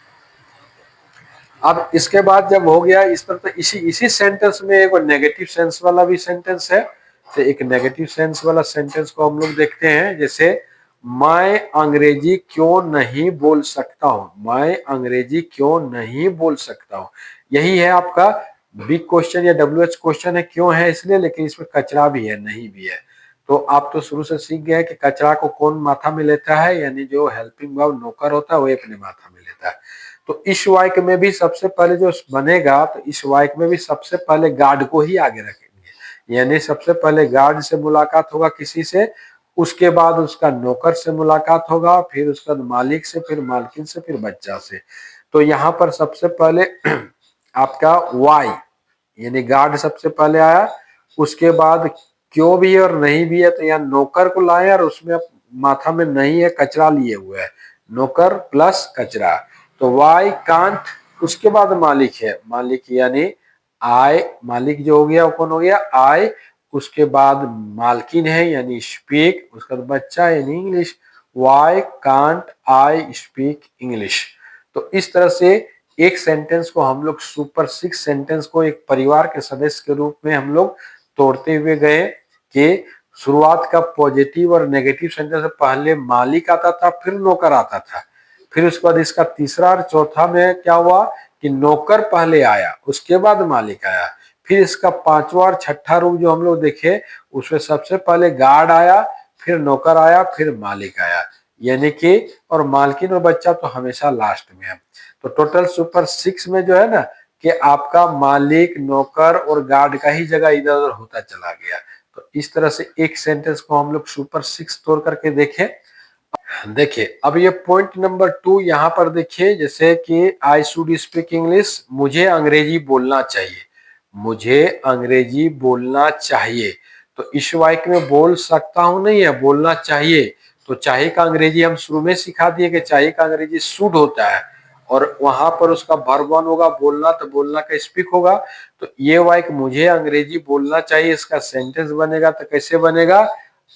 अब इसके बाद जब हो गया इस तरह, तो इसी इसी सेंटेंस में एक नेगेटिव सेंस वाला भी सेंटेंस है। तो एक नेगेटिव सेंस वाला सेंटेंस को हम लोग देखते हैं, जैसे मैं अंग्रेजी क्यों नहीं बोल सकता हूं, मैं अंग्रेजी क्यों नहीं बोल सकता हूं। यही है आपका बिग क्वेश्चन या WH क्वेश्चन है, क्यों है इसलिए, लेकिन इसमें कचरा भी है, नहीं भी है। तो आप तो शुरू से सीख गए कि कचरा को कौन माथा में लेता है, यानी जो हेल्पिंग वर्ब नौकर होता है वो अपने माथा में लेता है। तो इस वाक्य में भी सबसे पहले जो बनेगा, तो इस वाक्य में भी सबसे पहले गार्ड को ही आगे रखेंगे, यानी सबसे पहले गार्ड से मुलाकात होगा किसी से, उसके बाद उसका नौकर से मुलाकात होगा, फिर उसका मालिक से, फिर मालकिन से, फिर बच्चा से। तो यहाँ पर सबसे पहले आपका वाई यानी गार्ड सबसे पहले आया, उसके बाद क्यों भी है और नहीं भी है, तो यहाँ नौकर को लाए और उसमें माथा में नहीं है, कचरा लिए हुए है, नौकर प्लस कचरा। तो वाई कांट, उसके बाद मालिक है, मालिक यानी आई, मालिक जो हो गया वो कौन हो गया, आई। उसके बाद मालकिन है यानी स्पीक, उसका बच्चा यानी English. Why can't I speak English. तो इस तरह से एक सेंटेंस को हम लोग सुपर 6 सेंटेंस को एक परिवार के सदस्य के रूप में हम लोग तोड़ते हुए गए कि शुरुआत का पॉजिटिव और नेगेटिव सेंटेंस पहले मालिक आता था, फिर नौकर आता था, फिर उसके बाद इसका तीसरा और चौथा में क्या हुआ कि नौकर पहले आया, उसके बाद मालिक आया, फिर इसका पांचवा और छठा रूप जो हम लोग देखे उसमें सबसे पहले गार्ड आया, फिर नौकर आया, फिर मालिक आया, यानी कि और मालकिन और बच्चा तो हमेशा लास्ट में है। तो टोटल सुपर 6 में जो है ना कि आपका मालिक, नौकर और गार्ड का ही जगह इधर उधर होता चला गया। तो इस तरह से एक सेंटेंस को हम लोग सुपर 6 तोड़ करके देखें। देखिए अब ये पॉइंट नंबर 2 यहाँ पर देखिए, जैसे कि आई शुड स्पीक इंग्लिश, मुझे अंग्रेजी बोलना चाहिए, मुझे अंग्रेजी बोलना चाहिए। तो इस वाक्य में बोल सकता हूं नहीं है, बोलना चाहिए। तो चाहिए का अंग्रेजी हम शुरू में सिखा दिए कि चाहिए का अंग्रेजी शुड होता है, और वहां पर उसका वर्ब 1 होगा बोलना, तो बोलना का स्पीक होगा। तो ये वाक्य मुझे अंग्रेजी बोलना चाहिए, इसका सेंटेंस बनेगा तो कैसे बनेगा,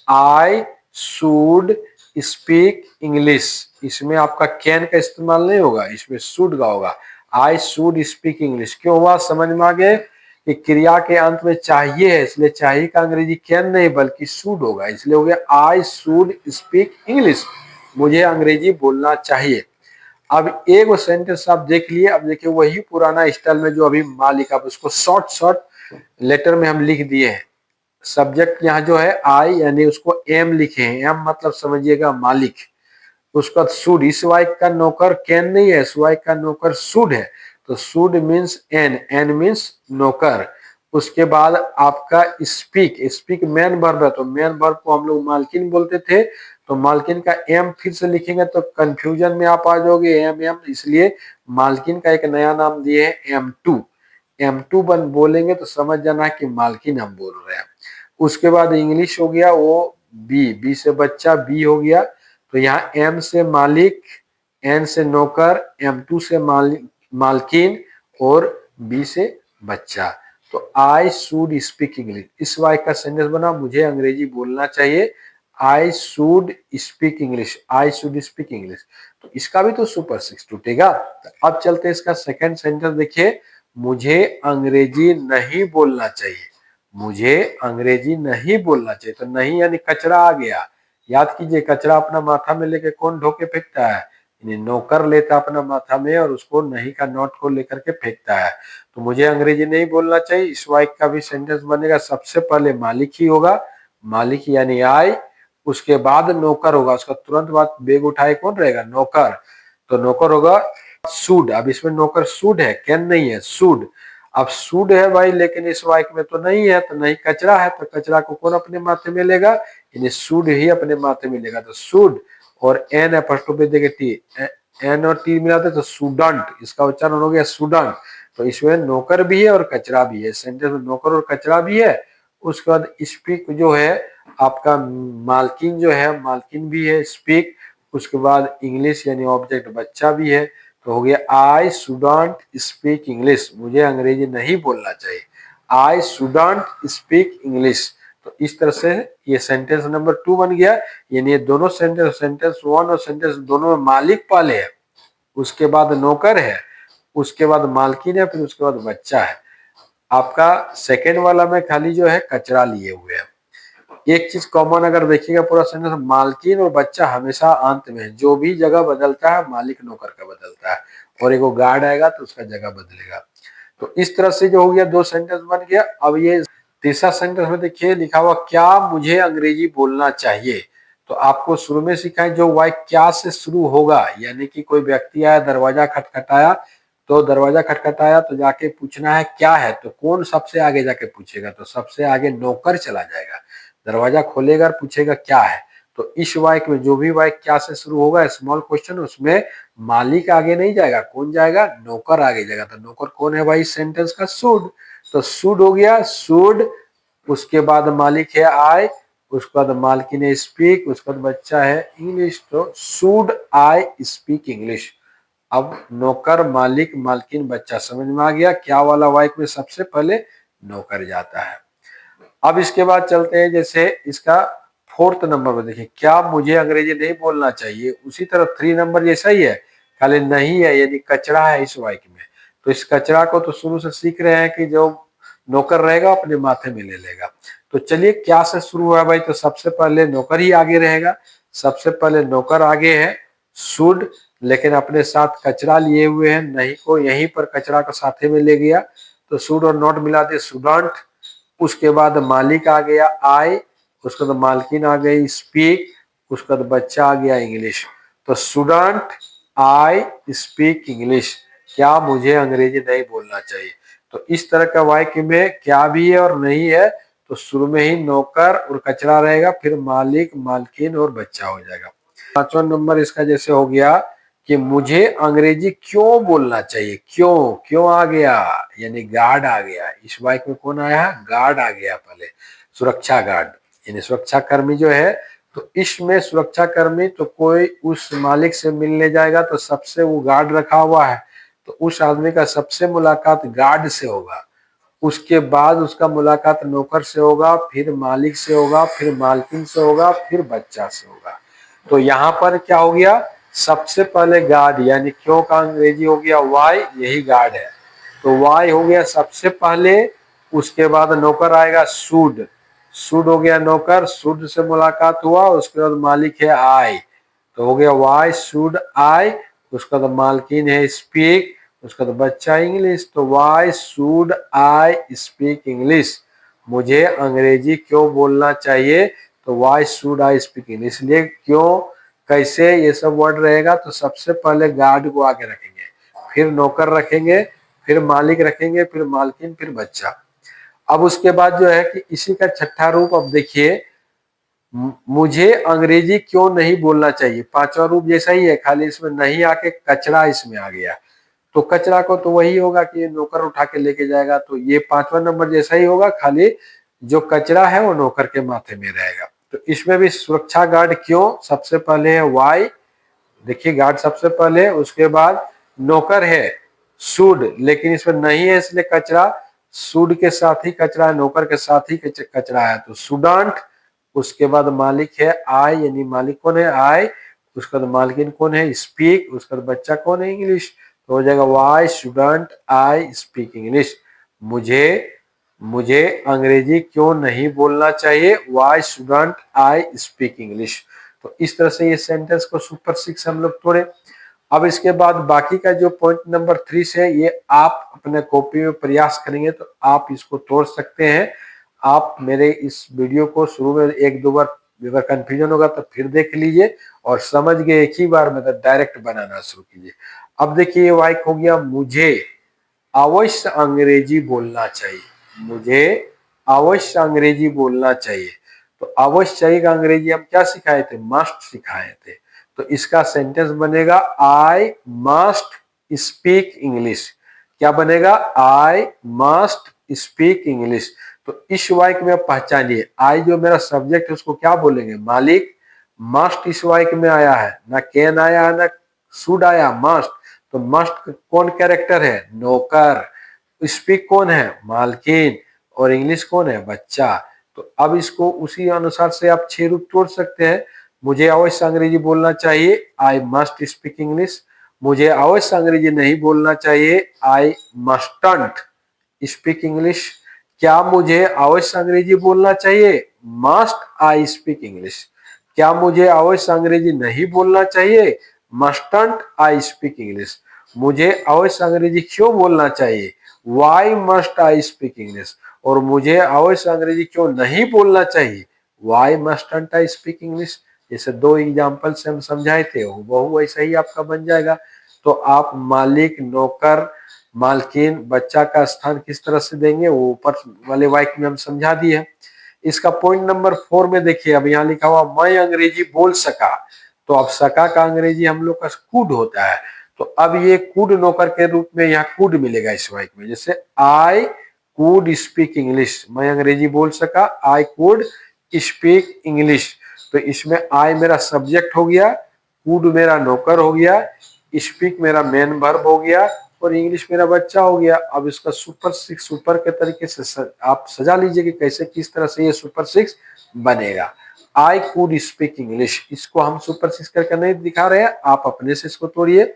आई शुड स्पीक इंग्लिश। इसमें आपका कैन का इस्तेमाल नहीं होगा, इसमें शुड का होगा। आई शुड स्पीक इंग्लिश क्यों हुआ, समझ में आ गए कि क्रिया के अंत में चाहिए है, इसलिए चाहिए का अंग्रेजी कैन नहीं बल्कि शुड होगा, इसलिए हो गया आई शुड स्पीक इंग्लिश, मुझे अंग्रेजी बोलना चाहिए। अब एक वो सेंटेंस आप देख लिए, अब देखिए वही पुराना स्टाइल में जो अभी मालिक, अब उसको शॉर्ट शॉर्ट लेटर में हम लिख दिए हैं। सब्जेक्ट यहाँ जो है आई यानी उसको एम लिखे हैं, एम मतलब समझिएगा मालिक। उसका शुड, इस वाक्य का नौकर कैन नहीं है, इस वाक्य का नौकर शुड है। तो should means N, N means नौकर। उसके बाद आपका स्पीक, स्पीक मेन वर्ब है, तो मेन वर्ब को हम लोग मालकिन बोलते थे, तो मालकिन का एम फिर से लिखेंगे तो कंफ्यूजन में आप आ जाओगे, एम एम, इसलिए मालकिन का एक नया नाम दिए है M2। M2 बन बोलेंगे तो समझ जाना कि मालकिन हम बोल रहे हैं। उसके बाद इंग्लिश हो गया वो बी, बी से बच्चा, बी हो गया। तो यहाँ एम से मालिक, एन से नौकर, M2 से मालकिन और बी से बच्चा। तो आई शुड स्पीक इंग्लिश, इस वाक्य का सेंटेंस बना मुझे अंग्रेजी बोलना चाहिए, I should speak English, I should speak English. तो इसका भी तो सुपर 6 टूटेगा। तो अब चलते हैं इसका सेकंड सेंटेंस देखिए, मुझे अंग्रेजी नहीं बोलना चाहिए, मुझे अंग्रेजी नहीं बोलना चाहिए। तो नहीं यानी कचरा आ गया, याद कीजिए कचरा अपना माथा में लेके कौन ढोके फेंकता है, नौकर लेता अपना माथा में और उसको नहीं का नोट को लेकर के फेंकता है। तो मुझे अंग्रेजी नहीं बोलना चाहिए, इस वाक्य का भी सेंटेंस बनेगा सबसे पहले मालिक ही होगा, मालिक यानी आई, उसके बाद नौकर होगा, उसका तुरंत बाद बेग उठाए कौन रहेगा, नौकर। तो नौकर होगा शुड, अब इसमें नौकर शुड है, कैन नहीं है, शुड। अब शुड है भाई, लेकिन इस वाक्य में तो नहीं है, तो नहीं कचरा है, तो कचरा को कौन अपने माथे में लेगा, यानी शुड ही अपने माथे में लेगा। तो शुड और एन एपोस्ट्रोफी देके टी, एन और टी मिलाते तो स्टूडेंट, इसका उच्चारण हो गया स्टूडेंट। तो इसमें नौकर भी है और कचरा भी है, सेंटेंस में नौकर और कचरा भी है। उसके बाद स्पीक जो है आपका मालकिन जो है, मालकिन भी है स्पीक। उसके बाद इंग्लिश यानी ऑब्जेक्ट बच्चा भी है। तो हो गया आई शुडंट स्पीक इंग्लिश, मुझे अंग्रेजी नहीं बोलना चाहिए। I shouldn't speak English. तो इस तरह से ये सेंटेंस नंबर 2 बन गया। यानी ये दोनों सेंटेंस, सेंटेंस 1 और सेंटेंस दोनों में मालिक पहले है, उसके बाद नौकर है, उसके बाद मालकिन है, फिर उसके बाद बच्चा है। आपका सेकेंड वाला में खाली जो है कचरा लिए हुए है। एक चीज कॉमन अगर देखिएगा पूरा सेंटेंस, मालकिन और बच्चा हमेशा अंत में है, जो भी जगह बदलता है मालिक नौकर का बदलता है, और एक गार्ड आएगा तो उसका जगह बदलेगा। तो इस तरह से जो हो गया, दो सेंटेंस बन गया। अब ये तीसरा सेंटेंस में देखिए लिखा हुआ क्या मुझे अंग्रेजी बोलना चाहिए। तो आपको शुरू में सिखाएं जो वाक्य क्या से शुरू होगा, यानी कि कोई व्यक्ति आया, दरवाजा खटखटाया, तो दरवाजा खटखटाया तो जाके पूछना है क्या है, तो कौन सबसे आगे जाके पूछेगा, तो सबसे आगे नौकर चला जाएगा। दरवाजा खोलेगा और पूछेगा क्या है। तो इस वाक्य में जो भी वाक्य क्या से शुरू होगा, स्मॉल क्वेश्चन, उसमें मालिक आगे नहीं जाएगा, कौन जाएगा, नौकर आगे जाएगा। तो नौकर कौन है भाई, सेंटेंस का शुड। तो शुड हो गया शुड, उसके बाद मालिक है आई, उसके बाद मालकिन है स्पीक, उसके बाद बच्चा है इंग्लिश। तो शुड आई स्पीक इंग्लिश। अब नौकर, मालिक, मालकिन, बच्चा समझ में आ गया। क्या वाला वाक्य में सबसे पहले नौकर जाता है। अब इसके बाद चलते हैं जैसे इसका फोर्थ नंबर में, देखिए क्या मुझे अंग्रेजी नहीं बोलना चाहिए। उसी तरह 3 नंबर जैसा ही है, खाली नहीं है यानी कचरा है इस वाक्य में। तो इस कचरा को तो शुरू से सीख रहे हैं कि जो नौकर रहेगा अपने माथे में ले लेगा। तो चलिए क्या से शुरू हुआ भाई, तो सबसे पहले नौकर ही आगे रहेगा। सबसे पहले नौकर आगे है शुड, लेकिन अपने साथ कचरा लिए हुए हैं, नहीं को यहीं पर कचरा को साथे में ले गया, तो शुड और नॉट मिला दे स्टूडेंट। उसके बाद मालिक आ गया आई, उसके बाद मालकिन आ गई स्पीक, उसके बाद बच्चा आ गया इंग्लिश। तो स्टूडेंट आई स्पीक इंग्लिश, क्या मुझे अंग्रेजी नहीं बोलना चाहिए। तो इस तरह का वाक्य में क्या भी है और नहीं है, तो शुरू में ही नौकर और कचरा रहेगा, फिर मालिक, मालकिन और बच्चा हो जाएगा। पांचवा नंबर इसका जैसे हो गया कि मुझे अंग्रेजी क्यों बोलना चाहिए। क्यों, क्यों आ गया, यानी गार्ड आ गया। इस वाक्य में कौन आया, गार्ड आ गया पहले, सुरक्षा गार्ड, यानी सुरक्षा कर्मी जो है। तो इसमें सुरक्षा कर्मी तो कोई उस मालिक से मिलने जाएगा तो सबसे वो गार्ड रखा हुआ है, तो उस आदमी का सबसे मुलाकात गार्ड से होगा, उसके बाद उसका मुलाकात नौकर से होगा, फिर मालिक से होगा, फिर मालकिन से होगा, फिर बच्चा से होगा। तो यहाँ पर क्या हो गया, सबसे पहले गार्ड, यानी क्यों का अंग्रेजी हो गया वाई, यही गार्ड है। तो वाई हो गया सबसे पहले, उसके बाद नौकर आएगा शुड, शुड हो गया नौकर, शुड से मुलाकात हुआ, उसके बाद मालिक है आई, तो हो गया वाई शुड आई। उसका बाद मालकिन है स्पीक, उसका तो बच्चा इंग्लिश। तो why should I speak English, मुझे अंग्रेजी क्यों बोलना चाहिए। तो why should I speak English, इसलिए क्यों, कैसे, ये सब वर्ड रहेगा। तो सबसे पहले गार्ड को आगे रखेंगे, फिर नौकर रखेंगे, फिर मालिक रखेंगे, फिर मालकिन, फिर बच्चा। अब उसके बाद जो है कि इसी का छठा रूप, अब देखिए मुझे अंग्रेजी क्यों नहीं बोलना चाहिए। पांचवा रूप जैसा ही है, खाली इसमें नहीं आके कचरा इसमें आ गया। तो कचरा को तो वही होगा कि नौकर उठा के लेके जाएगा, तो ये पांचवा नंबर जैसा ही होगा, खाली जो कचरा है वो नौकर के माथे में रहेगा। तो इसमें भी सुरक्षा गार्ड क्यों सबसे पहले है वाई, देखिए गार्ड सबसे पहले, उसके बाद नौकर है शुड, लेकिन इसमें नहीं है इसलिए कचरा, शुड के साथ ही कचरा है, नौकर के साथ ही कचरा है, तो स्टूडेंट। उसके बाद मालिक है आई, यानी मालिक कौन है आई, उसके बाद मालकिन कौन है स्पीक, उसके बाद बच्चा कौन है इंग्लिश। तो हो जाएगा why shouldn't I speak English, मुझे मुझे अंग्रेजी क्यों नहीं बोलना चाहिए, why shouldn't I speak English. तो इस तरह से ये सेंटेंस को सुपर 6 हम लोग तोड़े। अब इसके बाद बाकी का जो पॉइंट नंबर 3 से, ये आप अपने कॉपी में प्रयास करेंगे तो आप इसको तोड़ सकते हैं। आप मेरे इस वीडियो को शुरू में एक दो बार अगर कंफ्यूजन होगा तो फिर देख लीजिए, और समझ गए एक ही बार में तो डायरेक्ट बनाना शुरू कीजिए। अब देखिए ये वाक्य हो गया मुझे अवश्य अंग्रेजी बोलना चाहिए, मुझे अवश्य अंग्रेजी बोलना चाहिए। तो अवश्य का अंग्रेजी हम क्या सिखाए थे, मस्ट सिखाए थे। तो इसका सेंटेंस बनेगा आई मस्ट स्पीक इंग्लिश। क्या बनेगा, आई मस्ट स्पीक इंग्लिश। तो इस वाक्य में पहचानिए, आई जो मेरा सब्जेक्ट है उसको क्या बोलेंगे, मालिक। मस्ट इस वाक्य में आया है, ना कैन आया है ना शुड आया, मस्ट। तो मस्ट कौन कैरेक्टर है, नौकर। स्पीक कौन है, मालकिन। और इंग्लिश कौन है, बच्चा। तो अब इसको उसी अनुसार से आप 6 रूप तोड़ सकते हैं। मुझे अवश्य अंग्रेजी बोलना चाहिए, आई मस्ट स्पीक इंग्लिश। मुझे अवश्य अंग्रेजी नहीं बोलना चाहिए, आई मस्टंट स्पीक इंग्लिश। क्या मुझे अवश्य अंग्रेजी बोलना चाहिए, मस्ट आई स्पीक इंग्लिश। क्या मुझे अवश्य अंग्रेजी नहीं बोलना चाहिए, मस्टंट आई स्पीक इंग्लिश। मुझे अवश्य अंग्रेजी क्यों बोलना चाहिए, why must I speak English. और मुझे अवश्य अंग्रेजी क्यों नहीं बोलना चाहिए, why mustn't I speak English. जैसे 2 एग्जाम्पल से हम समझाए थे, वो वैसा ही आपका बन जाएगा। तो आप मालिक, नौकर, मालकिन, बच्चा का स्थान किस तरह से देंगे वो ऊपर वाले वाक्य में हम समझा दिए। इसका पॉइंट नंबर 4 में देखिए, अब यहाँ लिखा हुआ मैं अंग्रेजी बोल सका। तो अब सका का अंग्रेजी हम लोग का कुड होता है। तो अब ये कुड नौकर के रूप में यहाँ कुड मिलेगा इस वाक्य में। जैसे आई कुड स्पीक इंग्लिश, मैं अंग्रेजी बोल सका, आई कुड स्पीक इंग्लिश। तो इसमें आई मेरा सब्जेक्ट हो गया, कुड मेरा नौकर हो गया, स्पीक मेरा मेन वर्ब हो गया, और इंग्लिश मेरा बच्चा हो गया। अब इसका सुपर 6 सुपर के तरीके से आप सजा लीजिए कि कैसे किस तरह से ये सुपर 6 बनेगा। आई कुड स्पीक इंग्लिश, इसको हम सुपर 6 करके नहीं दिखा रहे हैं, आप अपने से इसको तोड़िए।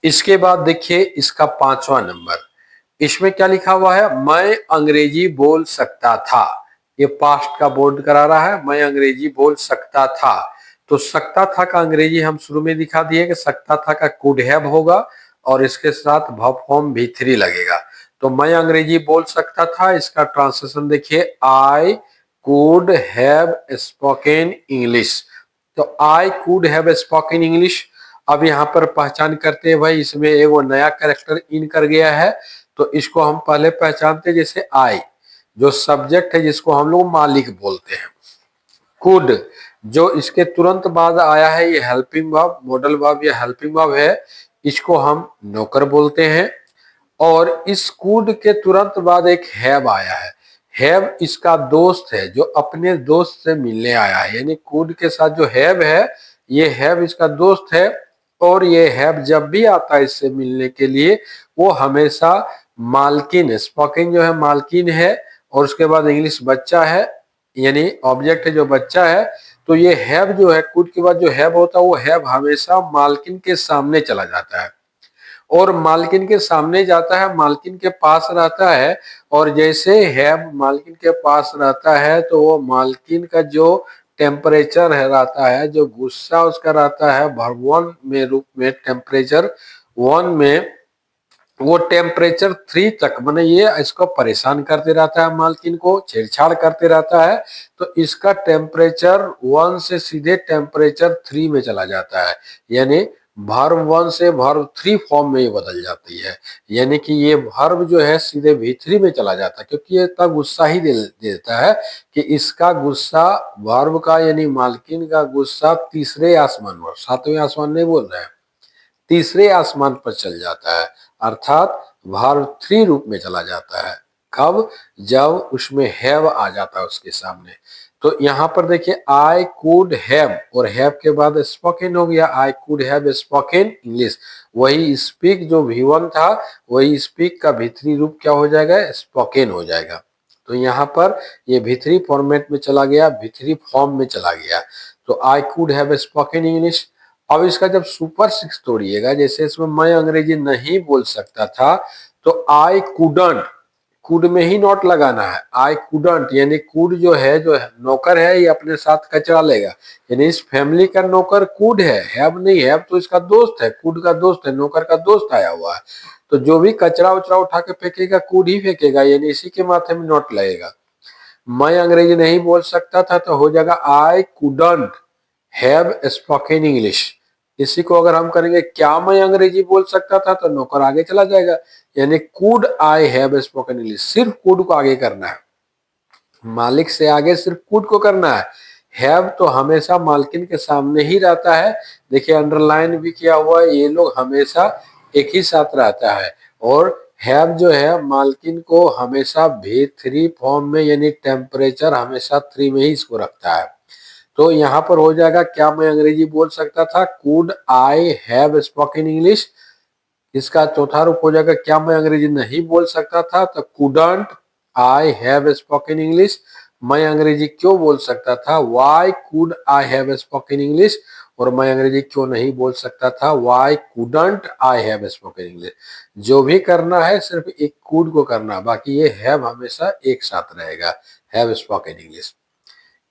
इसके बाद देखिए इसका 5वां नंबर, इसमें क्या लिखा हुआ है, मैं अंग्रेजी बोल सकता था। ये पास्ट का बोर्ड करा रहा है, मैं अंग्रेजी बोल सकता था। तो सकता था का अंग्रेजी हम शुरू में दिखा दिए कि सकता था का कुड हैव होगा और इसके साथ वर्ब फॉर्म V3 लगेगा। तो मैं अंग्रेजी बोल सकता था, इसका ट्रांसलेशन देखिए, I could have spoken English. तो I could have spoken English. अब यहाँ पर पहचान करते हैं भाई, इसमें एक वो नया कैरेक्टर इन कर गया है। तो इसको हम पहले पहचानते, जैसे आई जो सब्जेक्ट है जिसको हम लोग मालिक बोलते हैं। कुड जो इसके तुरंत बाद आया है, ये हेल्पिंग वर्ब, मॉडल वर्ब या हेल्पिंग वर्ब है, इसको हम नौकर बोलते हैं। और इस कुड के तुरंत बाद एक हैव आया है, हैव इसका दोस्त है जो अपने दोस्त से मिलने आया है। यानी कुड के साथ जो हैव है, ये हैव इसका दोस्त है। और ये हैव जब भी आता है इससे मिलने के लिए, वो हमेशा मालकिन, स्पोकन जो है मालकिन है, और उसके बाद इंग्लिश बच्चा है, यानी ऑब्जेक्ट है जो बच्चा है। तो ये हैव जो है, कुड के बाद जो हैव होता है, वो हैव हमेशा मालकिन के सामने चला जाता है और मालकिन के सामने जाता है, मालकिन के पास रहता है। और जैसे हैव मालकिन के पास रहता है, तो वो मालकिन का जो टेम्परेचर है रहता है, जो गुस्सा उसका रहता है, वर्ब 1 में रूप में टेम्परेचर 1 में, वो टेम्परेचर 3 तक, माने ये इसको परेशान करते रहता है, मालकिन को छेड़छाड़ करते रहता है। तो इसका टेम्परेचर 1 से सीधे टेम्परेचर 3 में चला जाता है, यानी वर्ब 1 से वर्ब 3 फॉर्म में ये बदल जाती है। यानी कि ये वर्ब जो है सीधे V3 में चला जाता है, क्योंकि ये इतना गुस्सा ही देता है कि इसका गुस्सा वर्ब का, यानी मालकिन का गुस्सा तीसरे आसमान पर, 7वें आसमान नहीं बोल रहे हैं, तीसरे आसमान पर चल जाता है, अर्थात वर्ब 3 रूप में चला जाता है। कब, जब उसमें हैव आ जाता है उसके सामने। तो यहाँ पर देखिए, आई कुड हैव, और हैव के बाद स्पोकन हो गया, आई कुड हैव स्पोकन इंग्लिश। वही स्पीक जो V1 था, वही स्पीक का V3 रूप क्या हो जाएगा, स्पोकन हो जाएगा। तो यहाँ पर ये V3 फॉर्मेट में चला गया, V3 फॉर्म में चला गया। तो I could have spoken English. अब इसका जब सुपर 6 तोड़िएगा, जैसे इसमें मैं अंग्रेजी नहीं बोल सकता था, तो आई कुडंट, कुड में ही नॉट लगाना है, आई कुडंट, यानी कुड जो है, जो नौकर है, ये अपने साथ कचरा लेगा। यानी इस फैमिली का नौकर कुड है, हैव नहीं, हैव तो इसका दोस्त है, कुड का दोस्त है, नौकर का दोस्त आया हुआ है। तो जो भी कचरा उचरा उठा के फेंकेगा, कुड ही फेंकेगा, यानी इसी के माथे में नॉट लगेगा। मैं अंग्रेजी नहीं बोल सकता था, तो हो जाएगा I couldn't have spoken English. इसी को अगर हम करेंगे, क्या मैं अंग्रेजी बोल सकता था, तो नौकर आगे चला जाएगा, यानी could I have spoken English, सिर्फ कुड को आगे करना है, मालिक से आगे सिर्फ कुड को करना है। हैव तो हमेशा मालकिन के सामने ही रहता है, देखिए अंडरलाइन भी किया हुआ है, ये लोग हमेशा एक ही साथ रहता है। और हैव जो है मालकिन को हमेशा V3 फॉर्म में, यानी टेम्परेचर हमेशा 3 में ही इसको रखता है। तो यहाँ पर हो जाएगा, क्या मैं अंग्रेजी बोल सकता था, could I have spoken English. इसका चौथा रूप हो जाएगा, क्या मैं अंग्रेजी नहीं बोल सकता था, तो couldn't I have spoken English. मैं अंग्रेजी क्यों बोल सकता था, why could I have spoken English. और मैं अंग्रेजी क्यों नहीं बोल सकता था, why couldn't I have spoken English. जो भी करना है सिर्फ एक कुड को करना, बाकी ये हैव हमेशा एक साथ रहेगा, हैव स्पोकन इंग्लिश।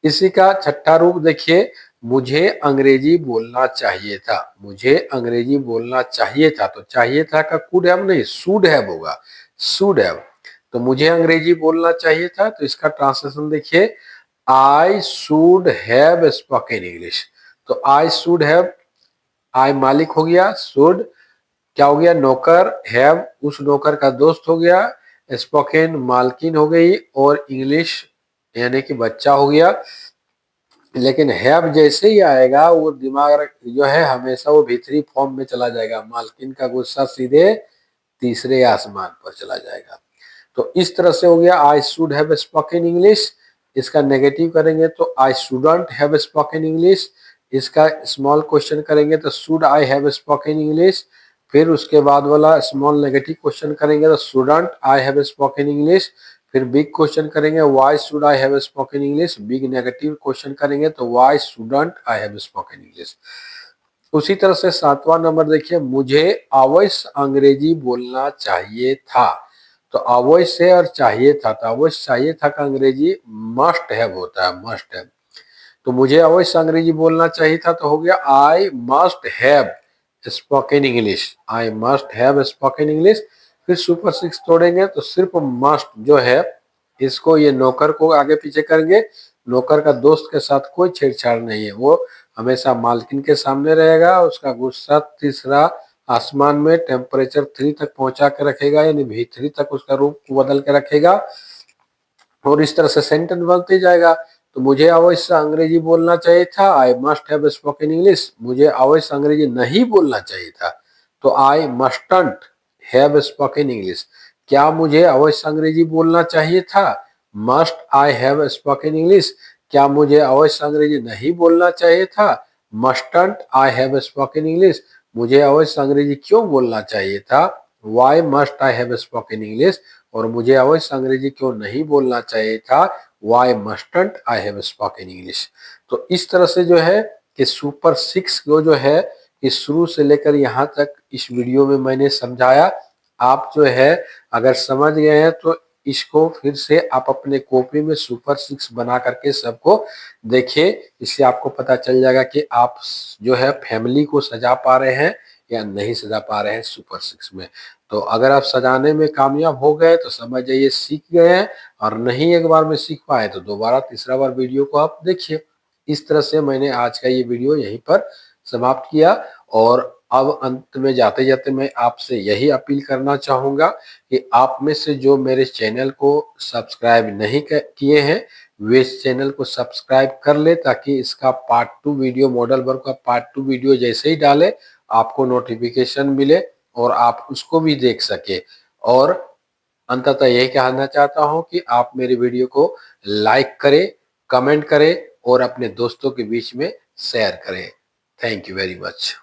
इसी का छठा रूप देखिए, मुझे अंग्रेजी बोलना चाहिए था, मुझे अंग्रेजी बोलना चाहिए था। तो चाहिए था का कुड हैव नहीं, शुड हैव होगा, शुड हैव। तो मुझे अंग्रेजी बोलना चाहिए था, तो इसका ट्रांसलेशन देखिए, I should have spoken English. तो आई शुड हैव, आई मालिक हो गया, शुड क्या हो गया, नौकर, हैव उस नौकर का दोस्त हो गया, स्पोकन मालकिन हो गई, और इंग्लिश यानी कि बच्चा हो गया। लेकिन हैव जैसे ही आएगा वो दिमाग जो है हमेशा वो भीतरी फॉर्म में चला जाएगा, मालकिन का गुस्सा सीधे तीसरे आसमान पर चला जाएगा। तो इस तरह से हो गया, I should have spoken English. इसका नेगेटिव करेंगे तो I shouldn't have spoken English. इसका स्मॉल क्वेश्चन करेंगे तो should I have spoken English. फिर उसके बाद वाला स्मॉल नेगेटिव क्वेश्चन करेंगे तो shouldn't I have spoken English. फिर बिग क्वेश्चन करेंगे, why should I have spoken English. Big negative question करेंगे तो why shouldn't I have spoken English. उसी तरह से सातवां नंबर देखिए, मुझे अवश्य अंग्रेजी बोलना चाहिए था। तो अवश्य और चाहिए था, तो अवश्य चाहिए था का अंग्रेजी मस्ट हैव होता है, मस्ट हैव। तो मुझे अवश्य अंग्रेजी बोलना चाहिए था, तो हो गया आई must have spoken English, I must have spoken English. फिर सुपर सिक्स तोड़ेंगे तो सिर्फ मस्ट जो है, इसको ये नौकर को आगे पीछे करेंगे, नौकर का दोस्त के साथ कोई छेड़छाड़ नहीं है, वो हमेशा मालकिन के सामने रहेगा, उसका गुस्सा तीसरा आसमान में टेम्परेचर 3 तक पहुंचा के रखेगा, यानी V3 तक उसका रूप बदल के रखेगा। और इस तरह से सेंटेंस बनते जाएगा। तो मुझे अवश्य अंग्रेजी बोलना चाहिए था, I must have spoken English. मुझे अवश्य अंग्रेजी नहीं बोलना चाहिए था, तो I mustn't have spoken English. क्या मुझे अवश्य अंग्रेजी बोलना चाहिए था, must I have spoken English. क्या मुझे अवश्य अंग्रेजी नहीं बोलना चाहिए था, mustn't I have spoken English. मुझे अवश्य अंग्रेजी क्यों बोलना चाहिए था, why must I have spoken English. और मुझे अवश्य अंग्रेजी क्यों नहीं बोलना चाहिए था, Y mustn't I have spoken English. तो इस तरह से जो है कि सुपर सिक्स को जो है कि शुरू से लेकर यहाँ तक इस वीडियो में मैंने समझाया। आप जो है अगर समझ गए हैं तो इसको फिर से आप अपने कॉपी में सुपर सिक्स बना करके सबको देखिए, इससे आपको पता चल जाएगा कि आप जो है फैमिली को सजा पा रहे हैं या नहीं सजा पा रहे हैं सुपर सिक्स में। तो अगर आप सजाने में कामयाब हो गए तो समझ जाइए सीख गए हैं, और नहीं एक बार में सीख पाए तो दोबारा तीसरा बार वीडियो को आप देखिए। इस तरह से मैंने आज का ये वीडियो यहीं पर समाप्त किया। और अब अंत में जाते जाते मैं आपसे यही अपील करना चाहूंगा कि आप में से जो मेरे चैनल को सब्सक्राइब नहीं किए हैं वे इस चैनल को सब्सक्राइब कर ले, ताकि इसका पार्ट 2 वीडियो, मॉडल वर्क का पार्ट 2 वीडियो जैसे ही डाले आपको नोटिफिकेशन मिले और आप उसको भी देख सके। और अंततः यही कहना चाहता हूं कि आप मेरे वीडियो को लाइक करें, कमेंट करें और अपने दोस्तों के बीच में शेयर करें। Thank you very much.